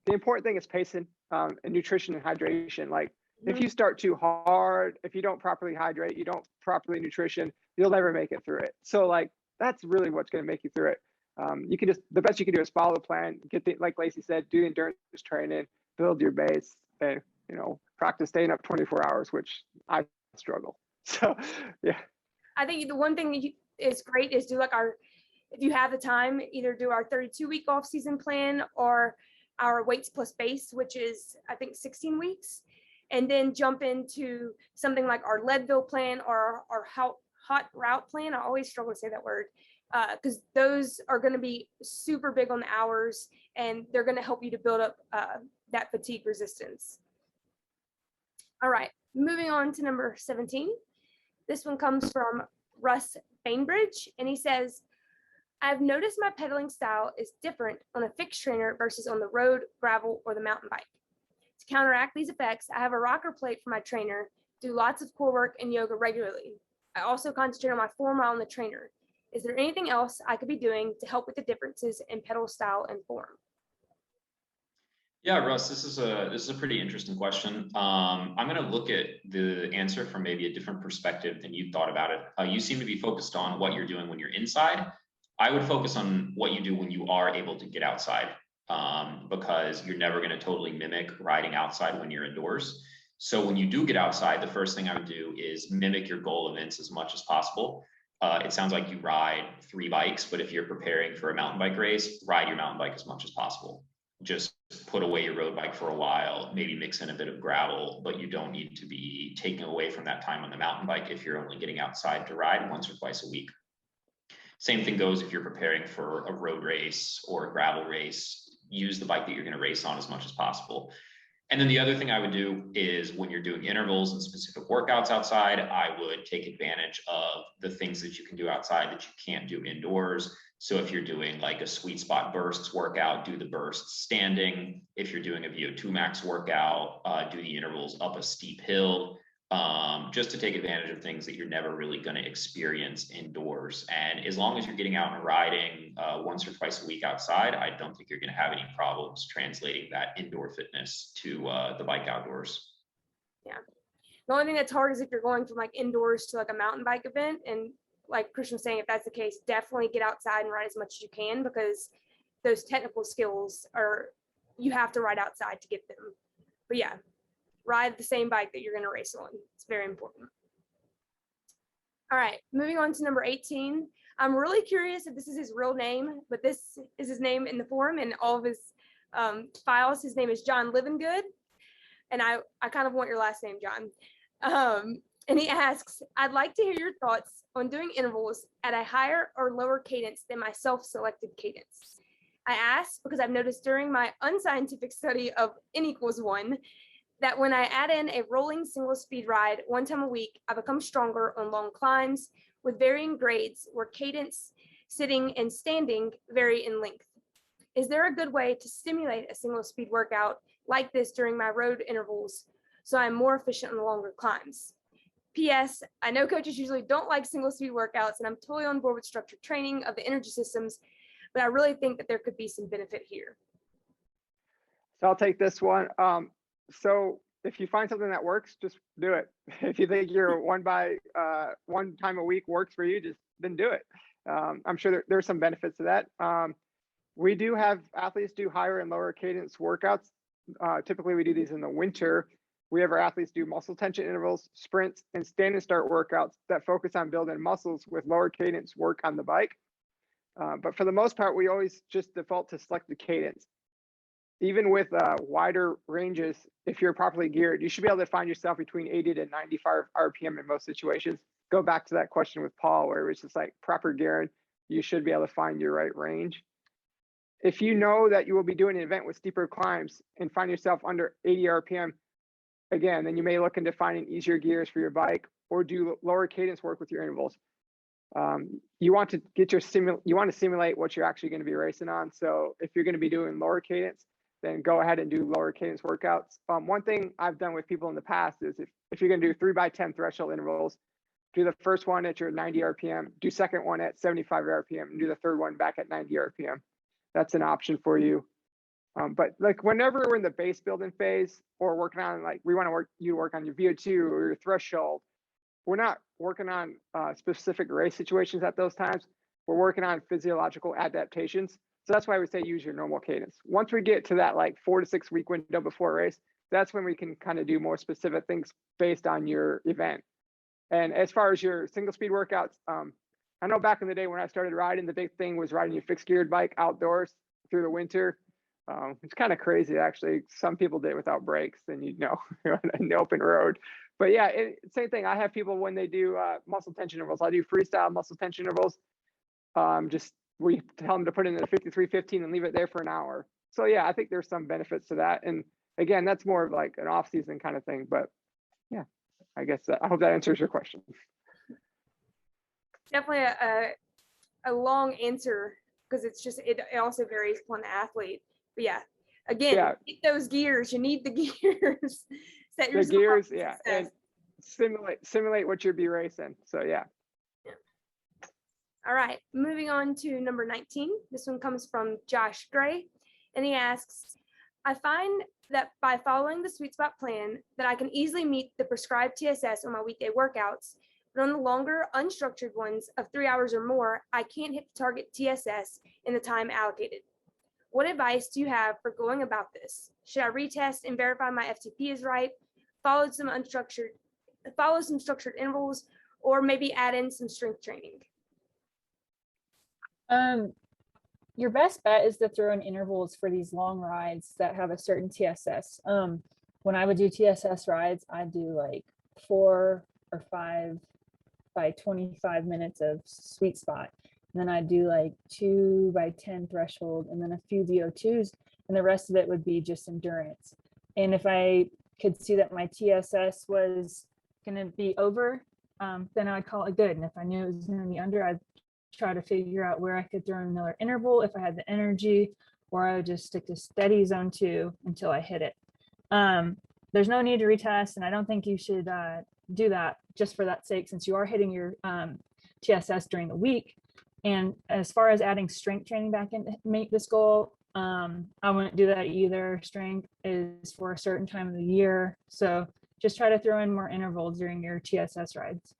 the important thing is pacing and nutrition and hydration. Like if you start too hard, if you don't properly hydrate, you don't properly nutrition, you'll never make it through it. So like that's really what's going to make you through it. You can the best you can do is follow the plan, like Lacey said, do endurance training, build your base, and practice staying up 24 hours, which I struggle. So yeah. I think the one thing is great is do if you have the time, either do our 32-week off-season plan or our weights plus base, which is I think 16 weeks, and then jump into something like our Leadville plan or our hot route plan. I always struggle to say that word, because those are going to be super big on the hours, and they're going to help you to build up that fatigue resistance. All right, moving on to number 17. This one comes from Russ Bainbridge, and he says, I've noticed my pedaling style is different on a fixed trainer versus on the road, gravel, or the mountain bike. To counteract these effects, I have a rocker plate for my trainer, do lots of core work and yoga regularly. I also concentrate on my form while on the trainer. Is there anything else I could be doing to help with the differences in pedal style and form? Yeah, Russ, this is a pretty interesting question. I'm going to look at the answer from maybe a different perspective than you thought about it. You seem to be focused on what you're doing when you're inside. I would focus on what you do when you are able to get outside, because you're never going to totally mimic riding outside when you're indoors. So when you do get outside, the first thing I would do is mimic your goal events as much as possible. It sounds like you ride 3 bikes, but if you're preparing for a mountain bike race, ride your mountain bike as much as possible. Just put away your road bike for a while, maybe mix in a bit of gravel, but you don't need to be taking away from that time on the mountain bike if you're only getting outside to ride once or twice a week. Same thing goes if you're preparing for a road race or a gravel race. Use the bike that you're going to race on as much as possible. And then the other thing I would do is when you're doing intervals and specific workouts outside, I would take advantage of the things that you can do outside that you can't do indoors. So if you're doing like a sweet spot bursts workout, do the bursts standing. If you're doing a VO2 max workout, do the intervals up a steep hill, just to take advantage of things that you're never really going to experience indoors. And as long as you're getting out and riding once or twice a week outside, I don't think you're going to have any problems translating that indoor fitness to the bike outdoors. Yeah. The only thing that's hard is if you're going from like indoors to like a mountain bike event. And like Christian was saying, if that's the case, definitely get outside and ride as much as you can, because those technical skills you have to ride outside to get them. But yeah, ride the same bike that you're going to race on. It's very important. All right, moving on to number 18. I'm really curious if this is his real name, but this is his name in the forum and all of his files. His name is John Livingood. And I kind of want your last name, John. And he asks, I'd like to hear your thoughts on doing intervals at a higher or lower cadence than my self-selected cadence. I ask because I've noticed during my unscientific study of N=1 that when I add in a rolling single speed ride 1 time a week, I become stronger on long climbs with varying grades where cadence, sitting, and standing vary in length. Is there a good way to stimulate a single speed workout like this during my road intervals so I'm more efficient on the longer climbs? P.S. I know coaches usually don't like single speed workouts, and I'm totally on board with structured training of the energy systems, but I really think that there could be some benefit here. So I'll take this one. So if you find something that works, just do it. If you think your 1 time a week works for you, then do it. I'm sure there's some benefits to that. We do have athletes do higher and lower cadence workouts. Typically we do these in the winter. We have our athletes do muscle tension intervals, sprints, and stand and start workouts that focus on building muscles with lower cadence work on the bike. But for the most part, we always just default to select the cadence. Even with wider ranges, if you're properly geared, you should be able to find yourself between 80 to 95 RPM in most situations. Go back to that question with Paul, where it was just like proper gearing, you should be able to find your right range. If you know that you will be doing an event with steeper climbs and find yourself under 80 RPM, again, then you may look into finding easier gears for your bike or do lower cadence work with your intervals. You want to get you want to simulate what you're actually going to be racing on. So if you're going to be doing lower cadence, then go ahead and do lower cadence workouts. One thing I've done with people in the past is if you're going to do 3x10 threshold intervals, do the first one at your 90 RPM, do second one at 75 RPM, and do the third one back at 90 RPM. That's an option for you. But like whenever we're in the base building phase or working on, like we want to work on your VO2 or your threshold, we're not working on specific race situations at those times. We're working on physiological adaptations. So that's why we say use your normal cadence. Once we get to that like 4 to 6 week window before a race, that's when we can kind of do more specific things based on your event. And as far as your single speed workouts, I know back in the day when I started riding, the big thing was riding your fixed geared bike outdoors through the winter. It's kind of crazy, actually. Some people did it without brakes, and on an open road. But yeah, same thing. I have people when they do muscle tension intervals. I do freestyle muscle tension intervals. We tell them to put in a 53-15 and leave it there for an hour. So yeah, I think there's some benefits to that. And again, that's more of like an off-season kind of thing. But yeah, I guess I hope that answers your question. Definitely a long answer because it also varies upon the athlete. But yeah, again, get those gears. You need the gears. Set the gears, yeah, and simulate what you'll be racing. So yeah. All right, moving on to number 19. This one comes from Josh Gray, and he asks, I find that by following the sweet spot plan that I can easily meet the prescribed TSS on my weekday workouts But on the longer, unstructured ones of 3 hours or more, I can't hit the target TSS in the time allocated. What advice do you have for going about this? Should I retest and verify my FTP is right, follow some structured intervals, or maybe add in some strength training? Your best bet is to throw in intervals for these long rides that have a certain TSS. When I would do TSS rides, I'd do like 4 or 5 by 25 minutes of sweet spot. And then I'd do like 2 by 10 threshold, and then a few VO2s, and the rest of it would be just endurance. And if I could see that my TSS was going to be over, then I'd call it good. And if I knew it was going to be under, I'd try to figure out where I could throw in another interval if I had the energy, or I would just stick to steady zone 2 until I hit it. There's no need to retest, and I don't think you should do that just for that sake, since you are hitting your TSS during the week. And as far as adding strength training back in to make this goal, I wouldn't do that either. Strength is for a certain time of the year, so just try to throw in more intervals during your TSS rides.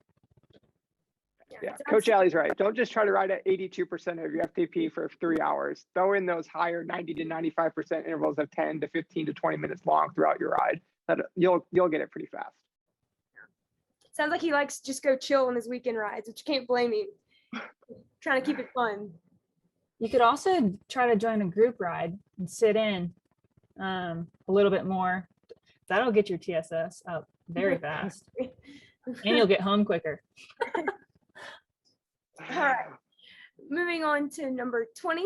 Yeah, Coach Allie's right. Don't just try to ride at 82% of your FTP for 3 hours. Throw in those higher 90 to 95% intervals of 10 to 15 to 20 minutes long throughout your ride. You'll get it pretty fast. Sounds like he likes to just go chill on his weekend rides, which you can't blame him. Trying to keep it fun. You could also try to join a group ride and sit in a little bit more. That'll get your TSS up very fast, and you'll get home quicker. All right, moving on to number 20.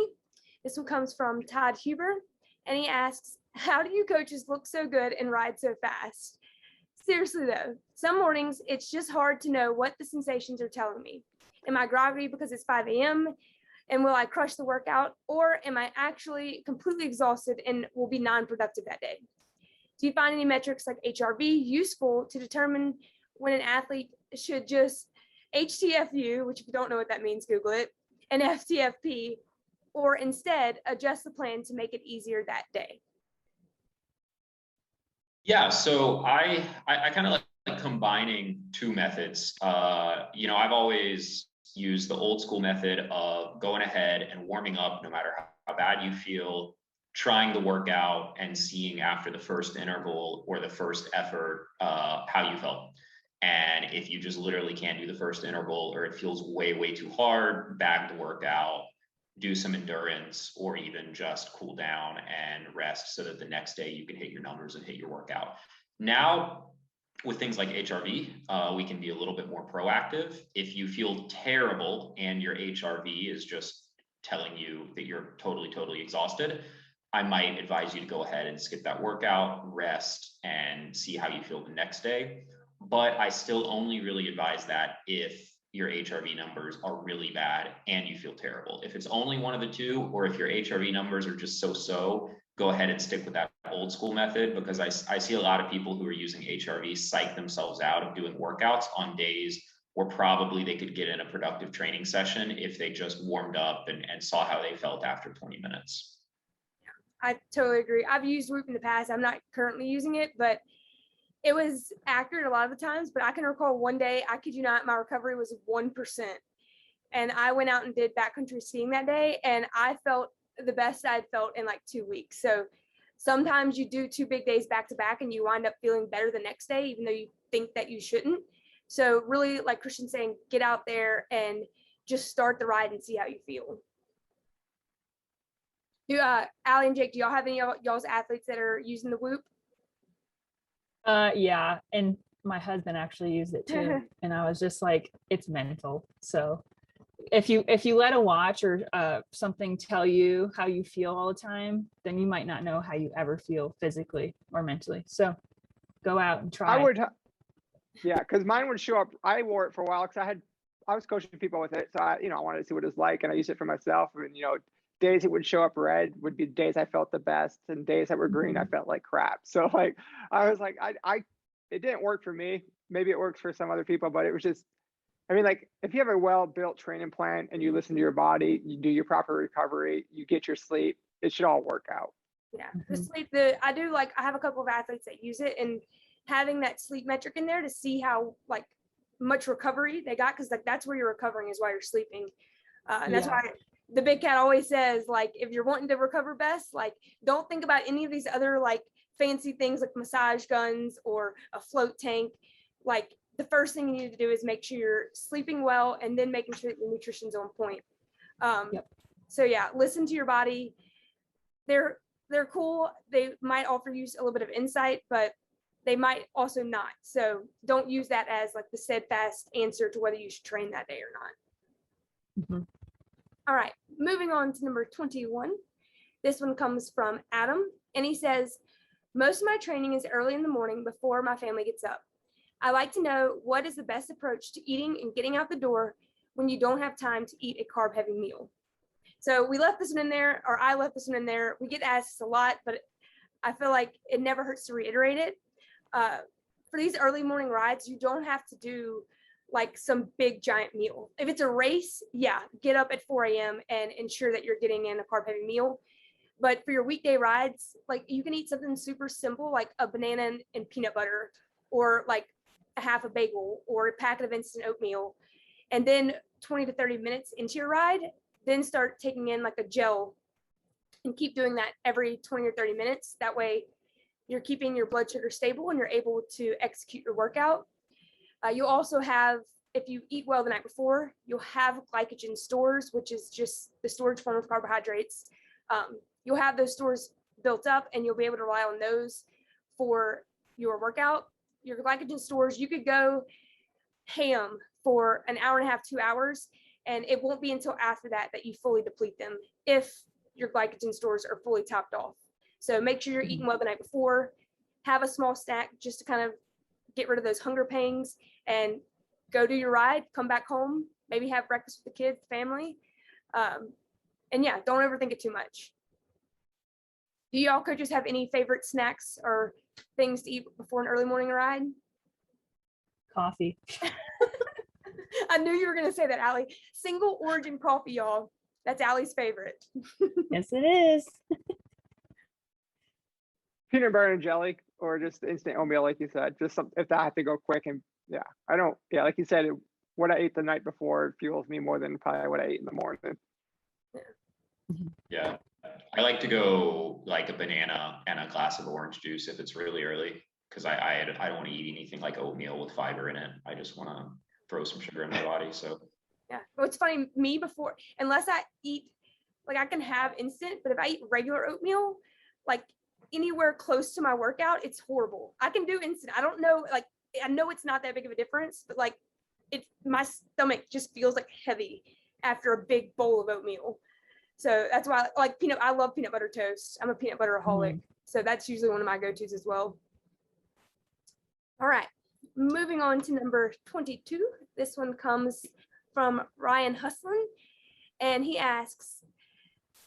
This one comes from Todd Huber, and he asks, how do you coaches look so good and ride so fast? Seriously though, some mornings it's just hard to know what the sensations are telling me. Am I groggy because it's 5 a.m. and will I crush the workout, or am I actually completely exhausted and will be non-productive that day? Do you find any metrics like HRV useful to determine when an athlete should just HTFU, which if you don't know what that means, Google it, and FTFP, or instead adjust the plan to make it easier that day? Yeah, so I kind of like combining two methods. I've always used the old school method of going ahead and warming up no matter how bad you feel, trying the workout and seeing after the first interval or the first effort how you felt. And if you just literally can't do the first interval, or it feels way too hard, back the workout, do some endurance, or even just cool down and rest so that the next day you can hit your numbers and hit your workout. Now, with things like HRV, we can be a little bit more proactive. If you feel terrible and your HRV is just telling you that you're totally exhausted, I might advise you to go ahead and skip that workout, rest, and see how you feel the next day. But I still only really advise that if your HRV numbers are really bad and you feel terrible. If it's only one of the two, or if your HRV numbers are just so, go ahead and stick with that old school method, because I see a lot of people who are using HRV psych themselves out of doing workouts on days where probably they could get in a productive training session if they just warmed up and saw how they felt after 20 minutes. I totally agree. I've used Whoop in the past. I'm not currently using it, but it was accurate a lot of the times. But I can recall one day, I kid you not, my recovery was 1%. And I went out and did backcountry skiing that day, and I felt the best I'd felt in like 2 weeks. So sometimes you do 2 big days back to back and you wind up feeling better the next day, even though you think that you shouldn't. So really, like Christian's saying, get out there and just start the ride and see how you feel. Allie and Jake, do y'all have any of y'all's athletes that are using the Whoop? Yeah, and my husband actually used it too. And I was just like, it's mental. So if you let a watch or something tell you how you feel all the time, then you might not know how you ever feel physically or mentally. So go out and try. Yeah, because mine would show up. I wore it for a while because I was coaching people with it, so I wanted to see what it was like, and I used it for myself. And days it would show up red would be days I felt the best, and days that were green I felt like crap. So like I was like, it didn't work for me. Maybe it works for some other people, but it was just, I mean, like if you have a well-built training plan and you listen to your body, you do your proper recovery, you get your sleep, it should all work out. Yeah, the sleep. I have a couple of athletes that use it, and having that sleep metric in there to see how like much recovery they got, because like that's where you're recovering, is while you're sleeping. And that's Yeah. why the big cat always says, like, if you're wanting to recover best, like, don't think about any of these other like fancy things like massage guns or a float tank. Like, the first thing you need to do is make sure you're sleeping well, and then making sure that your nutrition's on point. Yep. So yeah, listen to your body. They're cool. They might offer you a little bit of insight, but they might also not. So don't use that as like the steadfast answer to whether you should train that day or not. Mhm. All right, moving on to number 21. This one comes from Adam, and he says, most of my training is early in the morning before my family gets up. I like to know what is the best approach to eating and getting out the door when you don't have time to eat a carb-heavy meal. So we left this one in there, or I left this one in there. We get asked this a lot, but I feel like it never hurts to reiterate it. For these early morning rides, you don't have to do like some big giant meal. If it's a race, yeah, get up at 4 a.m. and ensure that you're getting in a carb-heavy meal. But for your weekday rides, like, you can eat something super simple, like a banana and peanut butter, or like a half a bagel, or a packet of instant oatmeal. And then 20 to 30 minutes into your ride, then start taking in like a gel, and keep doing that every 20 or 30 minutes. That way you're keeping your blood sugar stable and you're able to execute your workout. You'll also have, if you eat well the night before, you'll have glycogen stores, which is just the storage form of carbohydrates. You'll have those stores built up, and you'll be able to rely on those for your workout. Your glycogen stores, you could go ham for an hour and a half, 2 hours, and it won't be until after that that you fully deplete them, if your glycogen stores are fully topped off. So make sure you're eating well the night before. Have a small snack just to kind of get rid of those hunger pangs, and go do your ride, come back home, maybe have breakfast with the kids, the family. And yeah, don't overthink it too much. Do y'all coaches have any favorite snacks or things to eat before an early morning ride? Coffee. I knew you were going to say that, Allie. Single origin coffee, y'all. That's Allie's favorite. Yes, it is. Peanut butter and jelly, or just instant oatmeal, like you said. Just some, if I have to go quick. And yeah, I don't. Yeah, like you said, what I ate the night before fuels me more than probably what I ate in the morning. Yeah, I like to go like a banana and a glass of orange juice if it's really early, because I don't want to eat anything like oatmeal with fiber in it. I just want to throw some sugar in my body. So yeah, well, it's funny, me before, unless I eat, like, I can have instant, but if I eat regular oatmeal, like anywhere close to my workout, it's horrible. I can do instant. I don't know, like, I know it's not that big of a difference, but like, my stomach just feels like heavy after a big bowl of oatmeal. So that's why I love peanut butter toast. I'm a peanut butter-aholic. So that's usually one of my go-tos as well. All right, moving on to number 22. This one comes from Ryan Huslin, and he asks,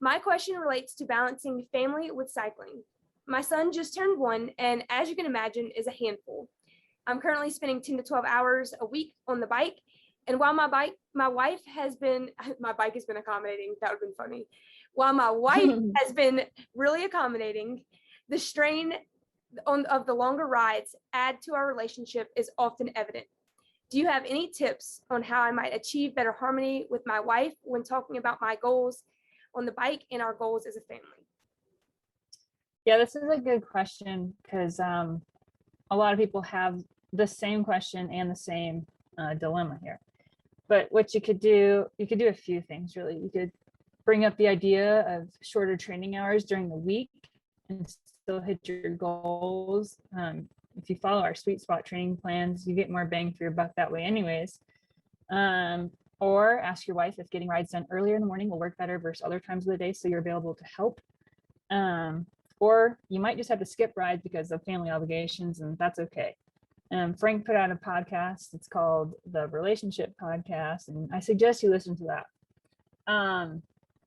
my question relates to balancing family with cycling. My son just turned 1, and as you can imagine, is a handful. I'm currently spending 10 to 12 hours a week on the bike. And while my bike has been accommodating, that would have been funny. While my wife has been really accommodating, the strain of the longer rides add to our relationship is often evident. Do you have any tips on how I might achieve better harmony with my wife when talking about my goals on the bike and our goals as a family? Yeah, this is a good question, because a lot of people have the same question and the same dilemma here. But what you could do a few things, really. You could bring up the idea of shorter training hours during the week and still hit your goals. If you follow our sweet spot training plans, you get more bang for your buck that way anyways. Or ask your wife if getting rides done earlier in the morning will work better versus other times of the day, so you're available to help. Or you might just have to skip rides because of family obligations, and that's okay. Frank put out a podcast. It's called the Relationship Podcast, and I suggest you listen to that.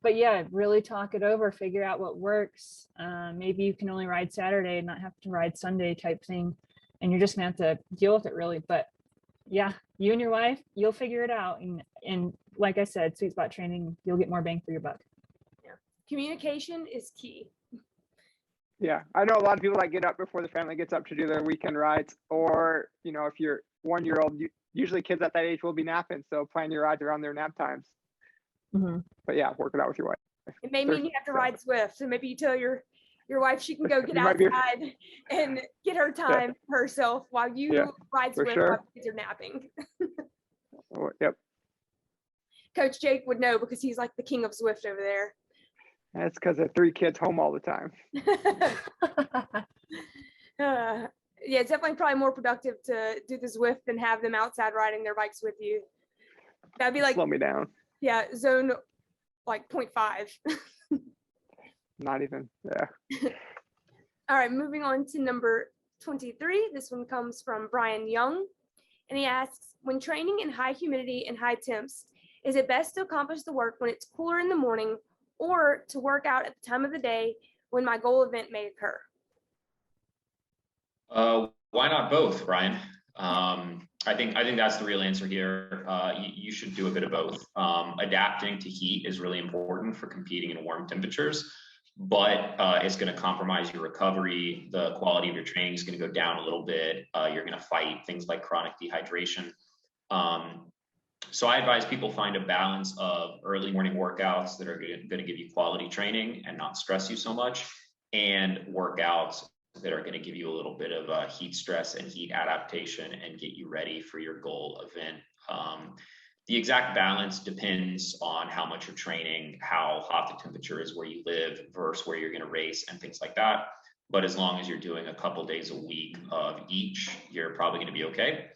But yeah, really talk it over, figure out what works. Maybe you can only ride Saturday and not have to ride Sunday type thing, and you're just gonna have to deal with it, really. But yeah, you and your wife, you'll figure it out. And like I said, sweet spot training, you'll get more bang for your buck. Yeah, communication is key. Yeah, I know a lot of people that get up before the family gets up to do their weekend rides, or, you know, if you're 1-year-old, usually kids at that age will be napping, so plan your rides around their nap times. But yeah, work it out with your wife. It may mean you have to ride Swift, so maybe you tell your wife she can go get You might be- outside and get her time herself while you ride for Swift sure. while the kids are napping. Yep, Coach Jake would know because he's like the king of Swift over there. that's because of 3 kids home all the time. Yeah, it's definitely probably more productive to do the Zwift than have them outside riding their bikes with you. That'd be like, Slow me down. yeah, zone like 0.5. Not even. Yeah. All right, moving on to number 23. This one comes from Brian Young. And he asks, when training in high humidity and high temps, is it best to accomplish the work when it's cooler in the morning or to work out at the time of the day when my goal event may occur? Why not both, Brian? I think that's the real answer here. You should do a bit of both. Adapting to heat is really important for competing in warm temperatures, but it's going to compromise your recovery. The quality of your training is going to go down a little bit. You're going to fight things like chronic dehydration. So I advise people find a balance of early morning workouts that are going to give you quality training and not stress you so much, and workouts that are going to give you a little bit of heat stress and heat adaptation and get you ready for your goal event. The exact balance depends on how much you're training, how hot the temperature is where you live versus where you're going to race and things like that. But as long as you're doing a couple days a week of each, you're probably going to be okay.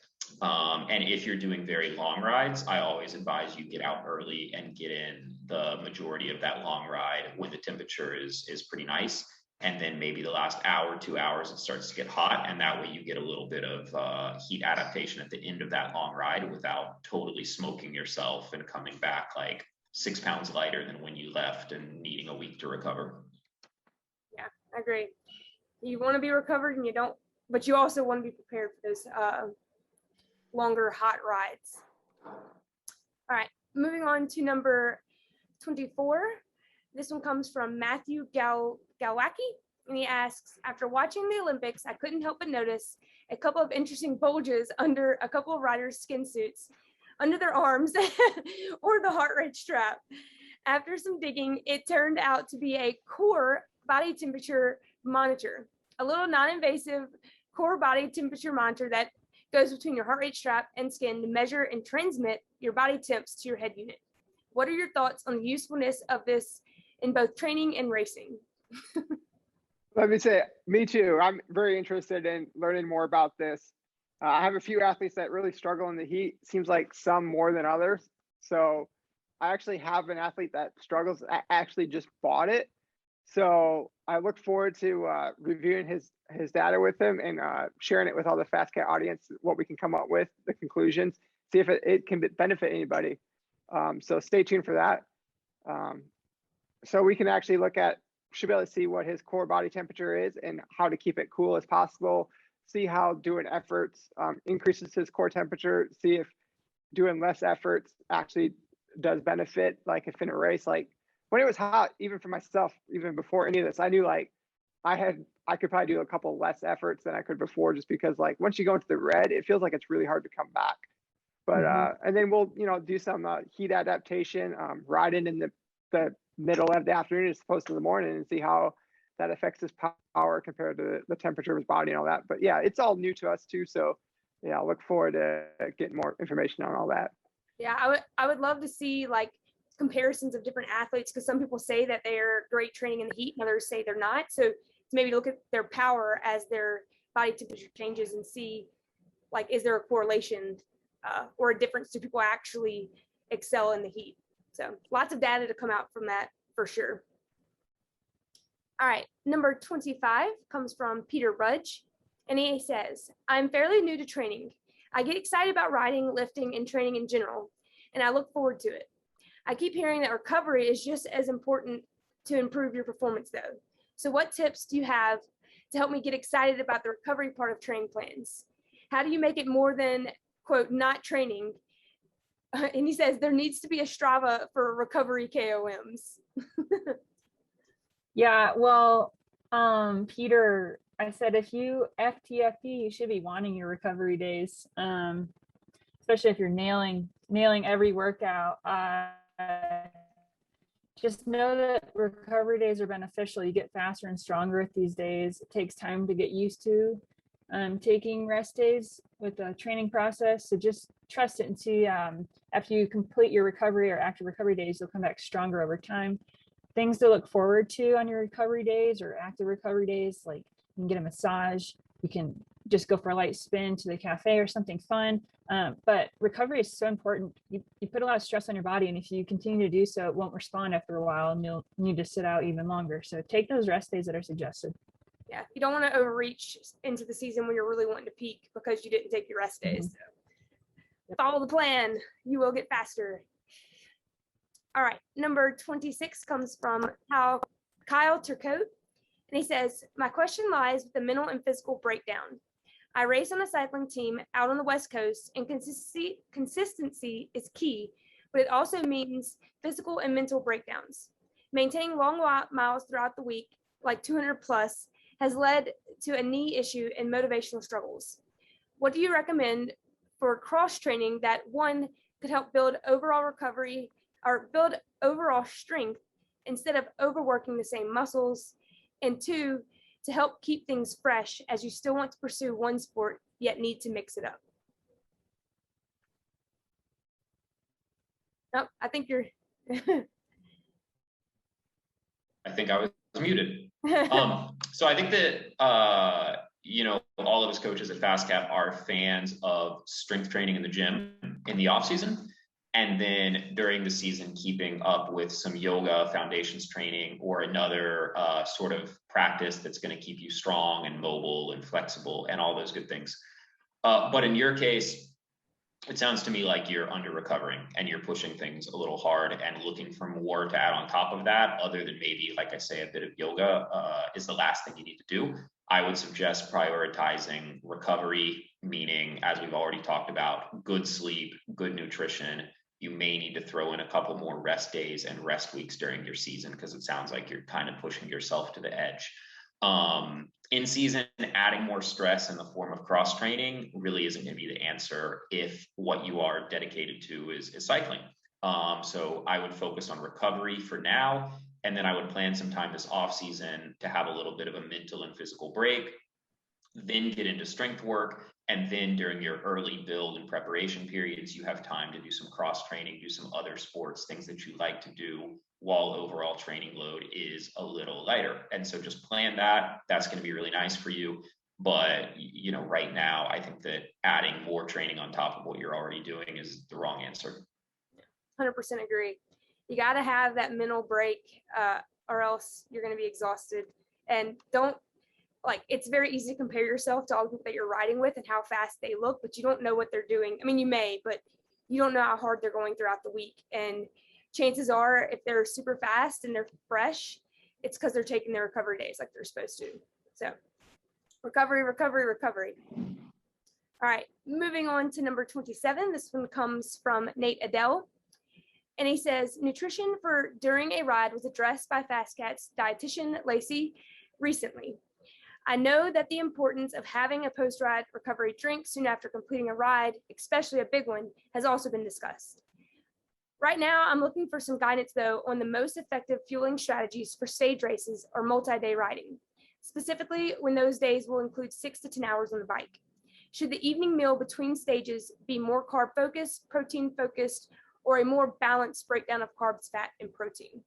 And if you're doing very long rides, I always advise you get out early and get in the majority of that long ride when the temperature is pretty nice. And then maybe the last hour, 2 hours, it starts to get hot. And that way you get a little bit of heat adaptation at the end of that long ride without totally smoking yourself and coming back like 6 pounds lighter than when you left and needing a week to recover. Yeah, I agree. You want to be recovered and you don't, but you also want to be prepared for those longer hot rides. All right, moving on to number 24. This one comes from Matthew Galwacki, and he asks, after watching the Olympics, I couldn't help but notice a couple of interesting bulges under a couple of riders' skin suits, under their arms, or the heart rate strap. After some digging, it turned out to be a core body temperature monitor, a little non-invasive core body temperature monitor that goes between your heart rate strap and skin to measure and transmit your body temps to your head unit. What are your thoughts on the usefulness of this in both training and racing? Let me say, me too. I'm very interested in learning more about this. I have a few athletes that really struggle in the heat. Seems like some more than others. So I actually have an athlete that struggles. I actually just bought it. So I look forward to reviewing his data with him and sharing it with all the FasCat audience, what we can come up with, the conclusions, see if it can benefit anybody. So stay tuned for that. So we can actually should be able to see what his core body temperature is and how to keep it cool as possible, see how doing efforts increases his core temperature, see if doing less efforts actually does benefit, like if in a race, like when it was hot, even for myself, even before any of this, I knew like I could probably do a couple less efforts than I could before, just because like once you go into the red, it feels like it's really hard to come back. But and then we'll do some heat adaptation, riding in the middle of the afternoon as opposed to the morning, and see how that affects his power compared to the temperature of his body and all that. But yeah, it's all new to us too. So yeah, I look forward to getting more information on all that. Yeah, I would love to see like comparisons of different athletes, because some people say that they're great training in the heat and others say they're not. So maybe look at their power as their body temperature changes and see like, is there a correlation or a difference? Do people actually excel in the heat? So lots of data to come out from that for sure. All right, number 25 comes from Peter Rudge, and he says, I'm fairly new to training. I get excited about riding, lifting, and training in general, and I look forward to it. I keep hearing that recovery is just as important to improve your performance though. So what tips do you have to help me get excited about the recovery part of training plans? How do you make it more than, quote, not training? And he says there needs to be a Strava for recovery KOMs. Yeah, well, Peter, I said if you FTFP, you should be wanting your recovery days. especially if you're nailing every workout, just know that recovery days are beneficial. You get faster and stronger with these days. It takes time to get used to taking rest days with the training process. So just trust it and see after you complete your recovery or active recovery days, you'll come back stronger over time. Things to look forward to on your recovery days or active recovery days, like you can get a massage, you can just go for a light spin to the cafe or something fun. But recovery is so important. You put a lot of stress on your body, and if you continue to do so, it won't respond after a while, and you'll need to sit out even longer. So take those rest days that are suggested. Yeah, you don't want to overreach into the season when you're really wanting to peak because you didn't take your rest days. So follow the plan, you will get faster. All right, number 26 comes from Kyle Turcotte, and he says, my question lies with the mental and physical breakdown. I race on a cycling team out on the West Coast, and consistency is key, but it also means physical and mental breakdowns. Maintaining long miles throughout the week, like 200 plus, has led to a knee issue and motivational struggles. What do you recommend for cross training that, one, could help build overall recovery or build overall strength instead of overworking the same muscles, and two, to help keep things fresh as you still want to pursue one sport yet need to mix it up? Nope, I think you're I think I was muted. So I think that all of us coaches at FasCat are fans of strength training in the gym in the off season, and then during the season keeping up with some yoga foundations training or another sort of practice that's going to keep you strong and mobile and flexible and all those good things. But in your case, it sounds to me like you're under recovering and you're pushing things a little hard and looking for more to add on top of that, other than maybe, like I say, a bit of yoga is the last thing you need to do. I would suggest prioritizing recovery, meaning, as we've already talked about, good sleep, good nutrition. You may need to throw in a couple more rest days and rest weeks during your season, because it sounds like you're kind of pushing yourself to the edge. In season, adding more stress in the form of cross training really isn't going to be the answer if what you are dedicated to is cycling. So I would focus on recovery for now, and then I would plan some time this off season to have a little bit of a mental and physical break, then get into strength work. And then during your early build and preparation periods, you have time to do some cross training, do some other sports, things that you like to do while overall training load is a little lighter. And so just plan that. That's going to be really nice for you. But, right now, I think that adding more training on top of what you're already doing is the wrong answer. 100% agree. You got to have that mental break or else you're going to be exhausted. And it's very easy to compare yourself to all the people that you're riding with and how fast they look, but you don't know what they're doing. I mean, you may, but you don't know how hard they're going throughout the week. And chances are, if they're super fast and they're fresh, it's because they're taking their recovery days like they're supposed to. So recovery. All right, moving on to number 27. This one comes from Nate Adele. And he says, nutrition for during a ride was addressed by FasCat's dietitian, Lacey, recently. I know that the importance of having a post-ride recovery drink soon after completing a ride, especially a big one, has also been discussed. Right now, I'm looking for some guidance, though, on the most effective fueling strategies for stage races or multi-day riding, specifically when those days will include 6 to 10 hours on the bike. Should the evening meal between stages be more carb-focused, protein-focused, or a more balanced breakdown of carbs, fat, and protein?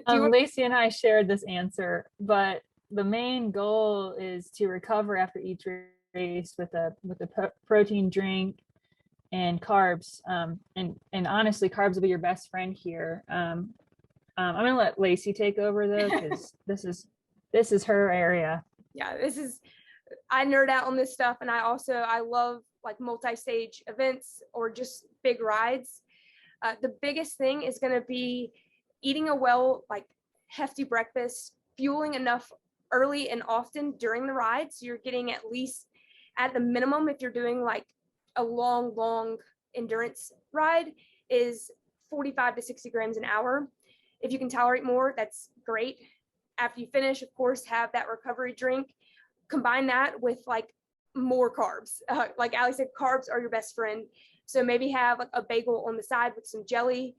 Lacey and I shared this answer, but the main goal is to recover after each race with a protein drink and carbs. And honestly, carbs will be your best friend here. I'm gonna let Lacey take over though, because this is her area. Yeah, I nerd out on this stuff, and I love like multi-stage events or just big rides. The biggest thing is going to be eating a hefty breakfast, fueling enough early and often during the ride. So you're getting at least at the minimum, if you're doing like a long endurance ride, is 45 to 60 grams an hour. If you can tolerate more, that's great. After you finish, of course, have that recovery drink. Combine that with like more carbs. Like Allie said, carbs are your best friend. So maybe have like a bagel on the side with some jelly.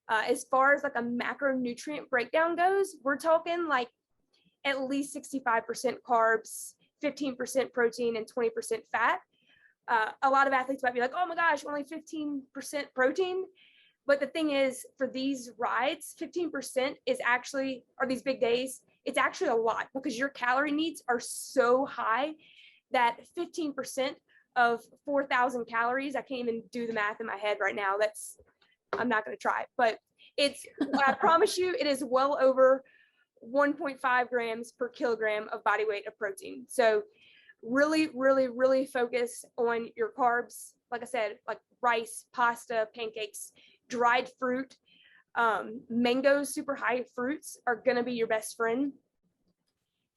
As far as like a macronutrient breakdown goes, we're talking like at least 65% carbs, 15% protein, and 20% fat. A lot of athletes might be like, oh my gosh, only 15% protein. But the thing is, for these rides, 15% is actually, or these big days, it's actually a lot because your calorie needs are so high that 15% of 4,000 calories, I can't even do the math in my head right now. I'm not going to try, but I promise you, it is well over 1.5 grams per kilogram of body weight of protein. So really, really, really focus on your carbs. Like I said, like rice, pasta, pancakes, dried fruit, mangoes, super high fruits are going to be your best friend.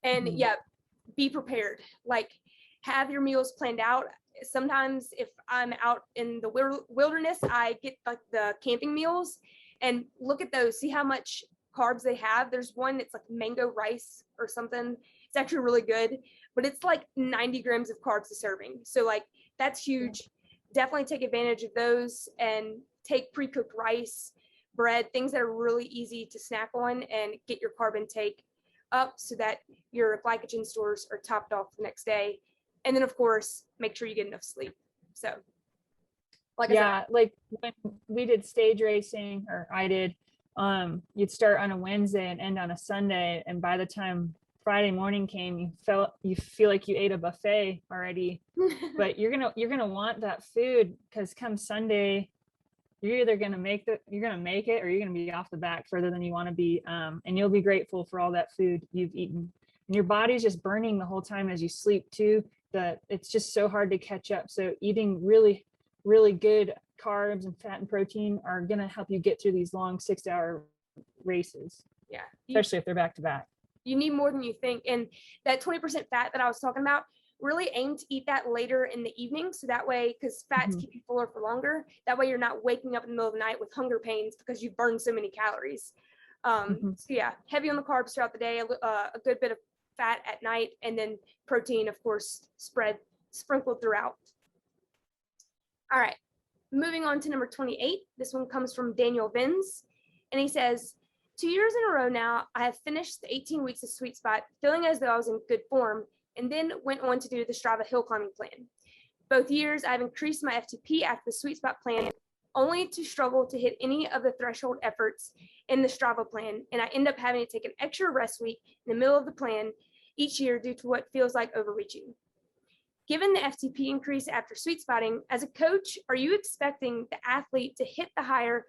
And yeah, be prepared. Like have your meals planned out. Sometimes if I'm out in the wilderness, I get like the camping meals and look at those, see how much carbs they have. There's one that's like mango rice or something. It's actually really good, but it's like 90 grams of carbs a serving. So like that's huge. Definitely take advantage of those and take pre-cooked rice, bread, things that are really easy to snack on and get your carb intake up so that your glycogen stores are topped off the next day. And then of course, make sure you get enough sleep. So like yeah, like when we did stage racing, or I did, you'd start on a Wednesday and end on a Sunday. And by the time Friday morning came, you feel like you ate a buffet already, but you're gonna want that food because come Sunday, you're either gonna make it or you're gonna be off the back further than you want to be. And you'll be grateful for all that food you've eaten. And your body's just burning the whole time as you sleep too, that it's just so hard to catch up. So eating really, really good carbs and fat and protein are gonna help you get through these long 6-hour races. Yeah. Especially if they're back to back. You need more than you think. And that 20% fat that I was talking about, really aim to eat that later in the evening. So that way, because fats keep you fuller for longer, that way you're not waking up in the middle of the night with hunger pains because you've burned so many calories. So yeah, heavy on the carbs throughout the day, a good bit of fat at night, and then protein, of course, sprinkled throughout. All right, moving on to number 28. This one comes from Daniel Vins, and he says, 2 years in a row now, I have finished the 18 weeks of Sweet Spot, feeling as though I was in good form, and then went on to do the Strava hill climbing plan. Both years, I've increased my FTP after the Sweet Spot plan, only to struggle to hit any of the threshold efforts in the Strava plan, and I end up having to take an extra rest week in the middle of the plan each year due to what feels like overreaching. Given the FTP increase after sweet spotting, as a coach, are you expecting the athlete to hit the higher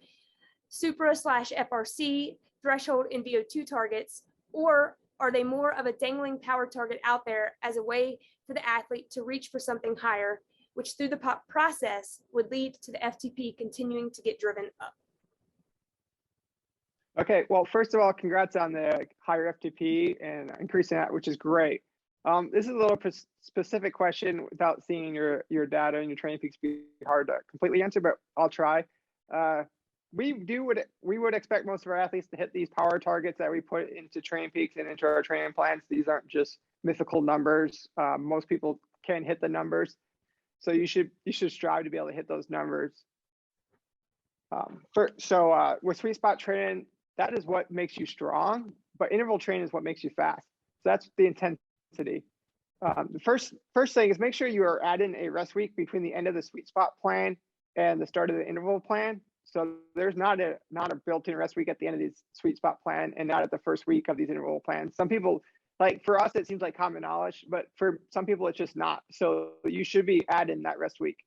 Supra/FRC threshold in VO2 targets, or are they more of a dangling power target out there as a way for the athlete to reach for something higher, which through the process would lead to the FTP continuing to get driven up? Okay, well, first of all, congrats on the higher FTP and increasing that, which is great. This is a little specific question without seeing your data and your training peaks be hard to completely answer, but I'll try. We would expect most of our athletes to hit these power targets that we put into training peaks and into our training plans. These aren't just mythical numbers. Most people can hit the numbers, so you should strive to be able to hit those numbers. With sweet spot training, that is what makes you strong, but interval training is what makes you fast. So that's the intensity. The first thing is make sure you are adding a rest week between the end of the sweet spot plan and the start of the interval plan. So there's not a built-in rest week at the end of these sweet spot plan and not at the first week of these interval plans. Some people, like for us, it seems like common knowledge, but for some people, it's just not. So you should be adding that rest week.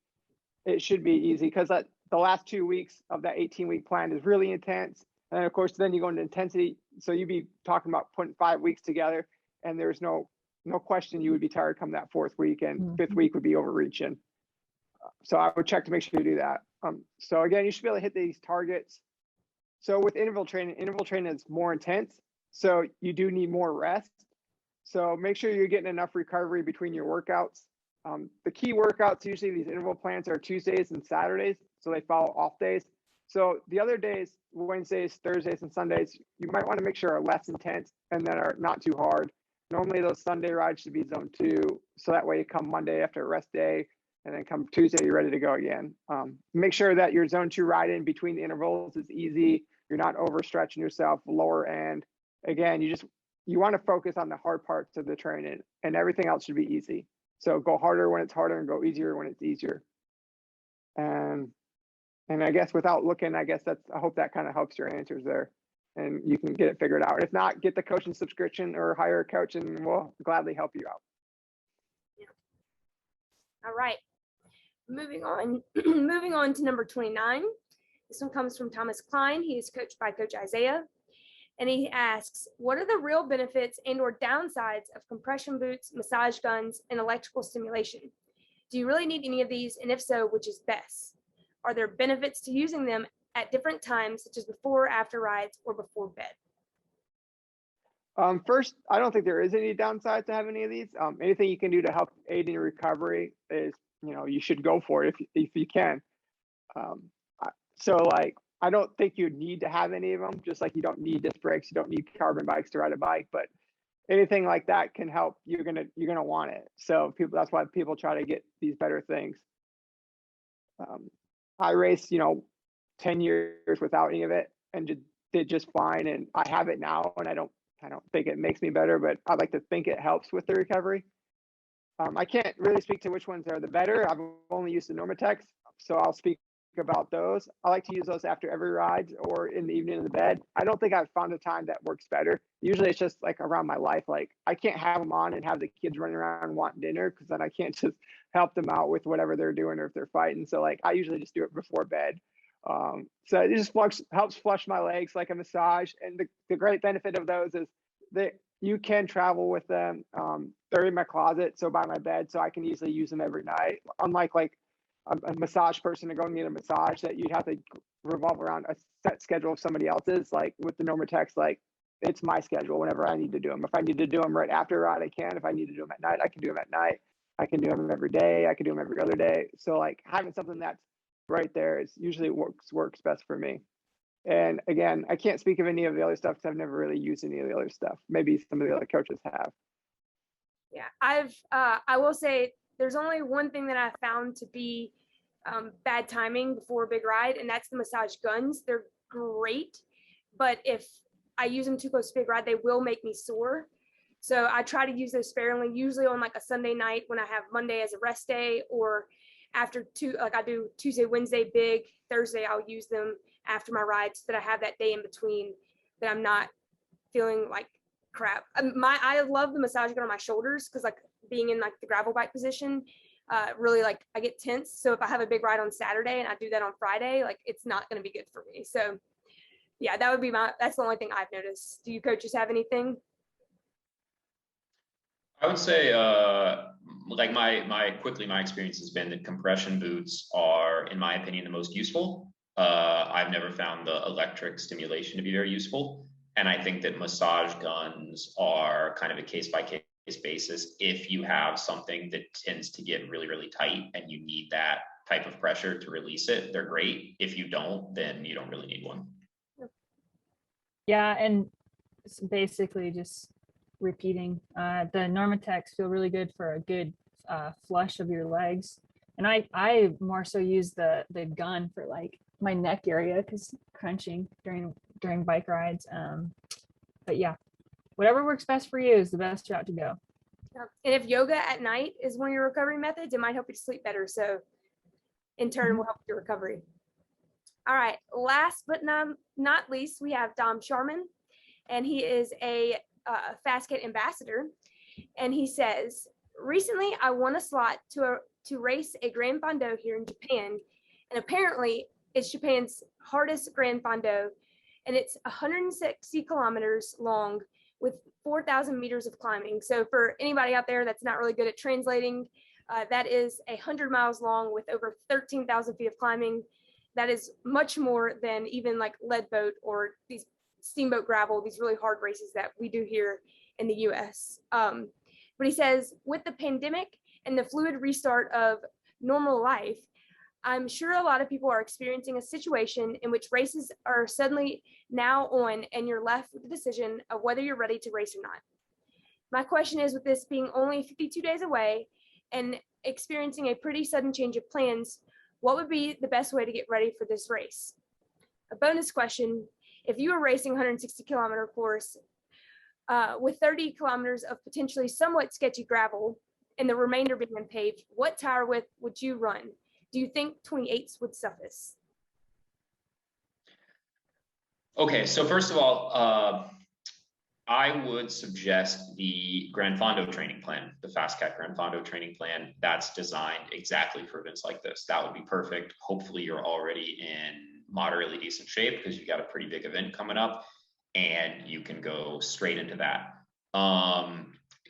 It should be easy because the last 2 weeks of that 18-week plan is really intense. And of course, then you go into intensity. So you'd be talking about putting 5 weeks together, and there's no question you would be tired come that 4th week, and 5th week would be overreaching. So I would check to make sure you do that. So again, you should be able to hit these targets. So with interval training is more intense. So you do need more rest. So make sure you're getting enough recovery between your workouts. The key workouts, usually these interval plans are Tuesdays and Saturdays. So they follow off days. So the other days, Wednesdays, Thursdays, and Sundays, you might want to make sure are less intense and that are not too hard. normally those Sunday rides should be zone 2. So that way you come Monday after a rest day, and then come Tuesday, you're ready to go again. Make sure that your zone 2 ride in between the intervals is easy. You're not overstretching yourself lower end. Again, you want to focus on the hard parts of the training, and everything else should be easy. So go harder when it's harder and go easier when it's easier. And I guess without looking, I hope that kind of helps your answers there, and you can get it figured out. If not, get the coaching subscription or hire a coach, and we'll gladly help you out. Yeah. All right. Moving on, moving on to number 29. This one comes from Thomas Klein. He is coached by Coach Isaiah. And he asks, what are the real benefits and or downsides of compression boots, massage guns, and electrical stimulation? Do you really need any of these? And if so, which is best? Are there benefits to using them at different times, such as before or after rides or before bed? First, I don't think there is any downside to having any of these. Anything you can do to help aid in your recovery is, you should go for it if you can. So like, I don't think you need to have any of them, just like you don't need disc brakes, you don't need carbon bikes to ride a bike, but anything like that can help. You're gonna want it. So that's why people try to get these better things. I raced, 10 years without any of it and did just fine. And I have it now, and I don't think it makes me better, but I like to think it helps with the recovery. I can't really speak to which ones are the better. I've only used the Normatex, so I'll speak about those. I like to use those after every ride or in the evening in the bed. I don't think I've found a time that works better. Usually it's just like around my life. Like I can't have them on and have the kids running around wanting dinner, because then I can't just help them out with whatever they're doing or if they're fighting. So like I usually just do it before bed. So it just helps flush my legs like a massage. And the great benefit of those is that you can travel with them. They're in my closet, so by my bed, so I can easily use them every night. Unlike like a massage person to go and get a massage that you'd have to revolve around a set schedule of somebody else's. Like with the Normatex, like it's my schedule whenever I need to do them. If I need to do them right after a ride, I can. If I need to do them at night, I can do them at night. I can do them every day. I can do them every other day. So like having something that's right there is usually works best for me. And again, I can't speak of any of the other stuff because I've never really used any of the other stuff. Maybe some of the other coaches have. Yeah, I will say there's only one thing that I found to be bad timing before a big ride, and that's the massage guns. They're great, but if I use them too close to a big ride, they will make me sore. So I try to use those sparingly, usually on like a Sunday night when I have Monday as a rest day, or after I do Tuesday, Wednesday big, Thursday I'll use them after my ride so that I have that day in between that I'm not feeling like crap. I love the massage gun on my shoulders because like being in like the gravel bike position, really like I get tense. So if I have a big ride on Saturday and I do that on Friday, like it's not going to be good for me. So yeah, that's the only thing I've noticed. Do you coaches have anything? I would say, like my experience has been that compression boots are, in my opinion, the most useful. I've never found the electric stimulation to be very useful. And I think that massage guns are kind of a case by case basis. If you have something that tends to get really, really tight and you need that type of pressure to release it, they're great. If you don't, then you don't really need one. Yeah, and it's basically just repeating. The Normatex feel really good for a good flush of your legs, and I more so use the gun for like my neck area because crunching during bike rides. But yeah, whatever works best for you is the best route to go. And if yoga at night is one of your recovery methods, it might help you sleep better. So in turn will help your recovery. All right, last but not least, we have Dom Sharman, and he is a FasCat ambassador. And he says, recently I won a slot to race a Grand Fondo here in Japan. And apparently it's Japan's hardest Grand Fondo. And it's 160 kilometers long with 4,000 meters of climbing. So for anybody out there that's not really good at translating, that is 100 miles long with over 13,000 feet of climbing. That is much more than even like lead boat or these steamboat gravel, these really hard races that we do here in the US. But he says, with the pandemic and the fluid restart of normal life, I'm sure a lot of people are experiencing a situation in which races are suddenly now on and you're left with the decision of whether you're ready to race or not. My question is, with this being only 52 days away and experiencing a pretty sudden change of plans, what would be the best way to get ready for this race? A bonus question, if you were racing 160 kilometer course with 30 kilometers of potentially somewhat sketchy gravel and the remainder being unpaved, what tire width would you run? Do you think 28s would suffice? Okay, so first of all, I would suggest the Gran Fondo training plan, the FasCat Gran Fondo training plan. That's designed exactly for events like this. That would be perfect. Hopefully you're already in moderately decent shape because you've got a pretty big event coming up and you can go straight into that.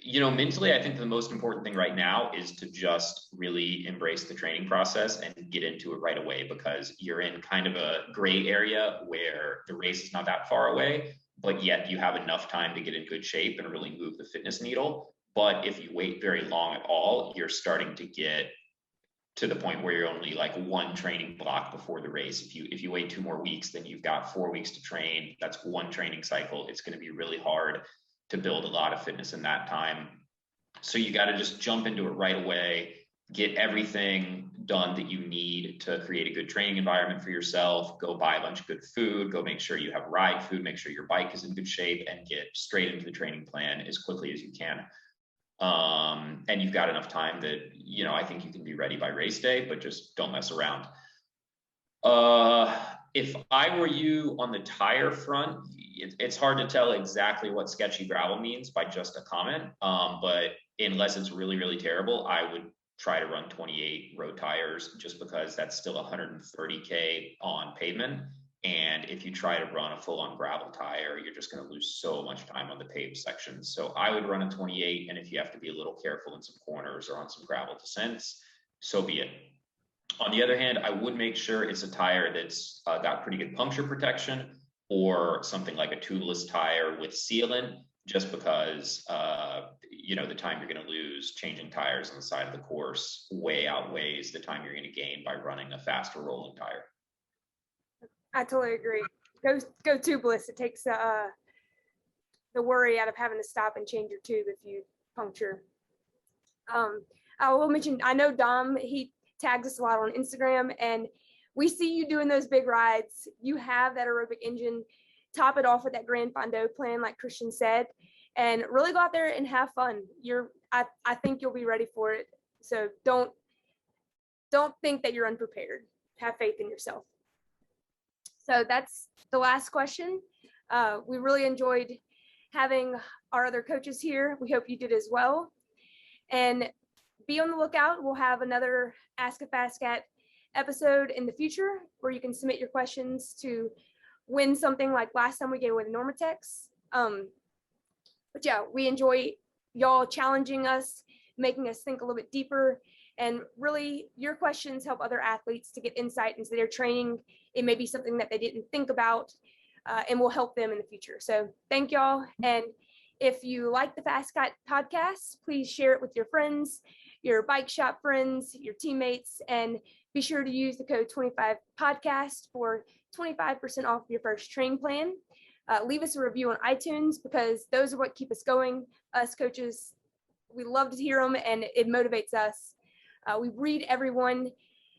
You know, mentally, I think the most important thing right now is to just really embrace the training process and get into it right away, because you're in kind of a gray area where the race is not that far away, but yet you have enough time to get in good shape and really move the fitness needle. But if you wait very long at all, you're starting to get to the point where you're only like one training block before the race. If you wait 2 more weeks, then you've got 4 weeks to train. That's one training cycle. It's going to be really hard to build a lot of fitness in that time. So you got to just jump into it right away, get everything done that you need to create a good training environment for yourself, go buy a bunch of good food, go make sure you have ride food, make sure your bike is in good shape, and get straight into the training plan as quickly as you can. And you've got enough time that, you know, I think you can be ready by race day, but just don't mess around. If I were you on the tire front, it's hard to tell exactly what sketchy gravel means by just a comment. But unless it's really, really terrible, I would try to run 28 road tires, just because that's still 130K on pavement. And if you try to run a full-on gravel tire, you're just going to lose so much time on the paved sections. So I would run a 28, and if you have to be a little careful in some corners or on some gravel descents, so be it. On the other hand, I would make sure it's a tire that's got pretty good puncture protection, or something like a tubeless tire with sealant, just because you know, the time you're going to lose changing tires on the side of the course way outweighs the time you're going to gain by running a faster rolling tire. I totally agree. Go tubeless. It takes the worry out of having to stop and change your tube if you puncture. I will mention, I know Dom, he tags us a lot on Instagram, and we see you doing those big rides. You have that aerobic engine. Top it off with that Gran Fondo plan, like Christian said, and really go out there and have fun. I think you'll be ready for it. So don't think that you're unprepared. Have faith in yourself. So that's the last question. We really enjoyed having our other coaches here. We hope you did as well. And be on the lookout. We'll have another Ask a FasCat episode in the future where you can submit your questions to win something like last time we gave away the Normatex. But yeah, we enjoy y'all challenging us, making us think a little bit deeper, and really your questions help other athletes to get insight into their training. It may be something that they didn't think about, and will help them in the future. So thank y'all. And if you like the FasCat podcast, please share it with your friends, your bike shop friends, your teammates, and be sure to use the code 25podcast for 25% off your first training plan. Leave us a review on iTunes, because those are what keep us going. Us coaches, we love to hear them, and it motivates us. We read everyone,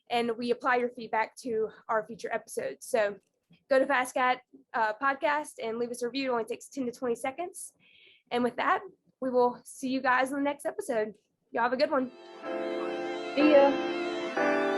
and we apply your feedback to our future episodes. So go to FasCat podcast and leave us a review. It only takes 10 to 20 seconds. And with that, we will see you guys in the next episode. Y'all have a good one. See ya.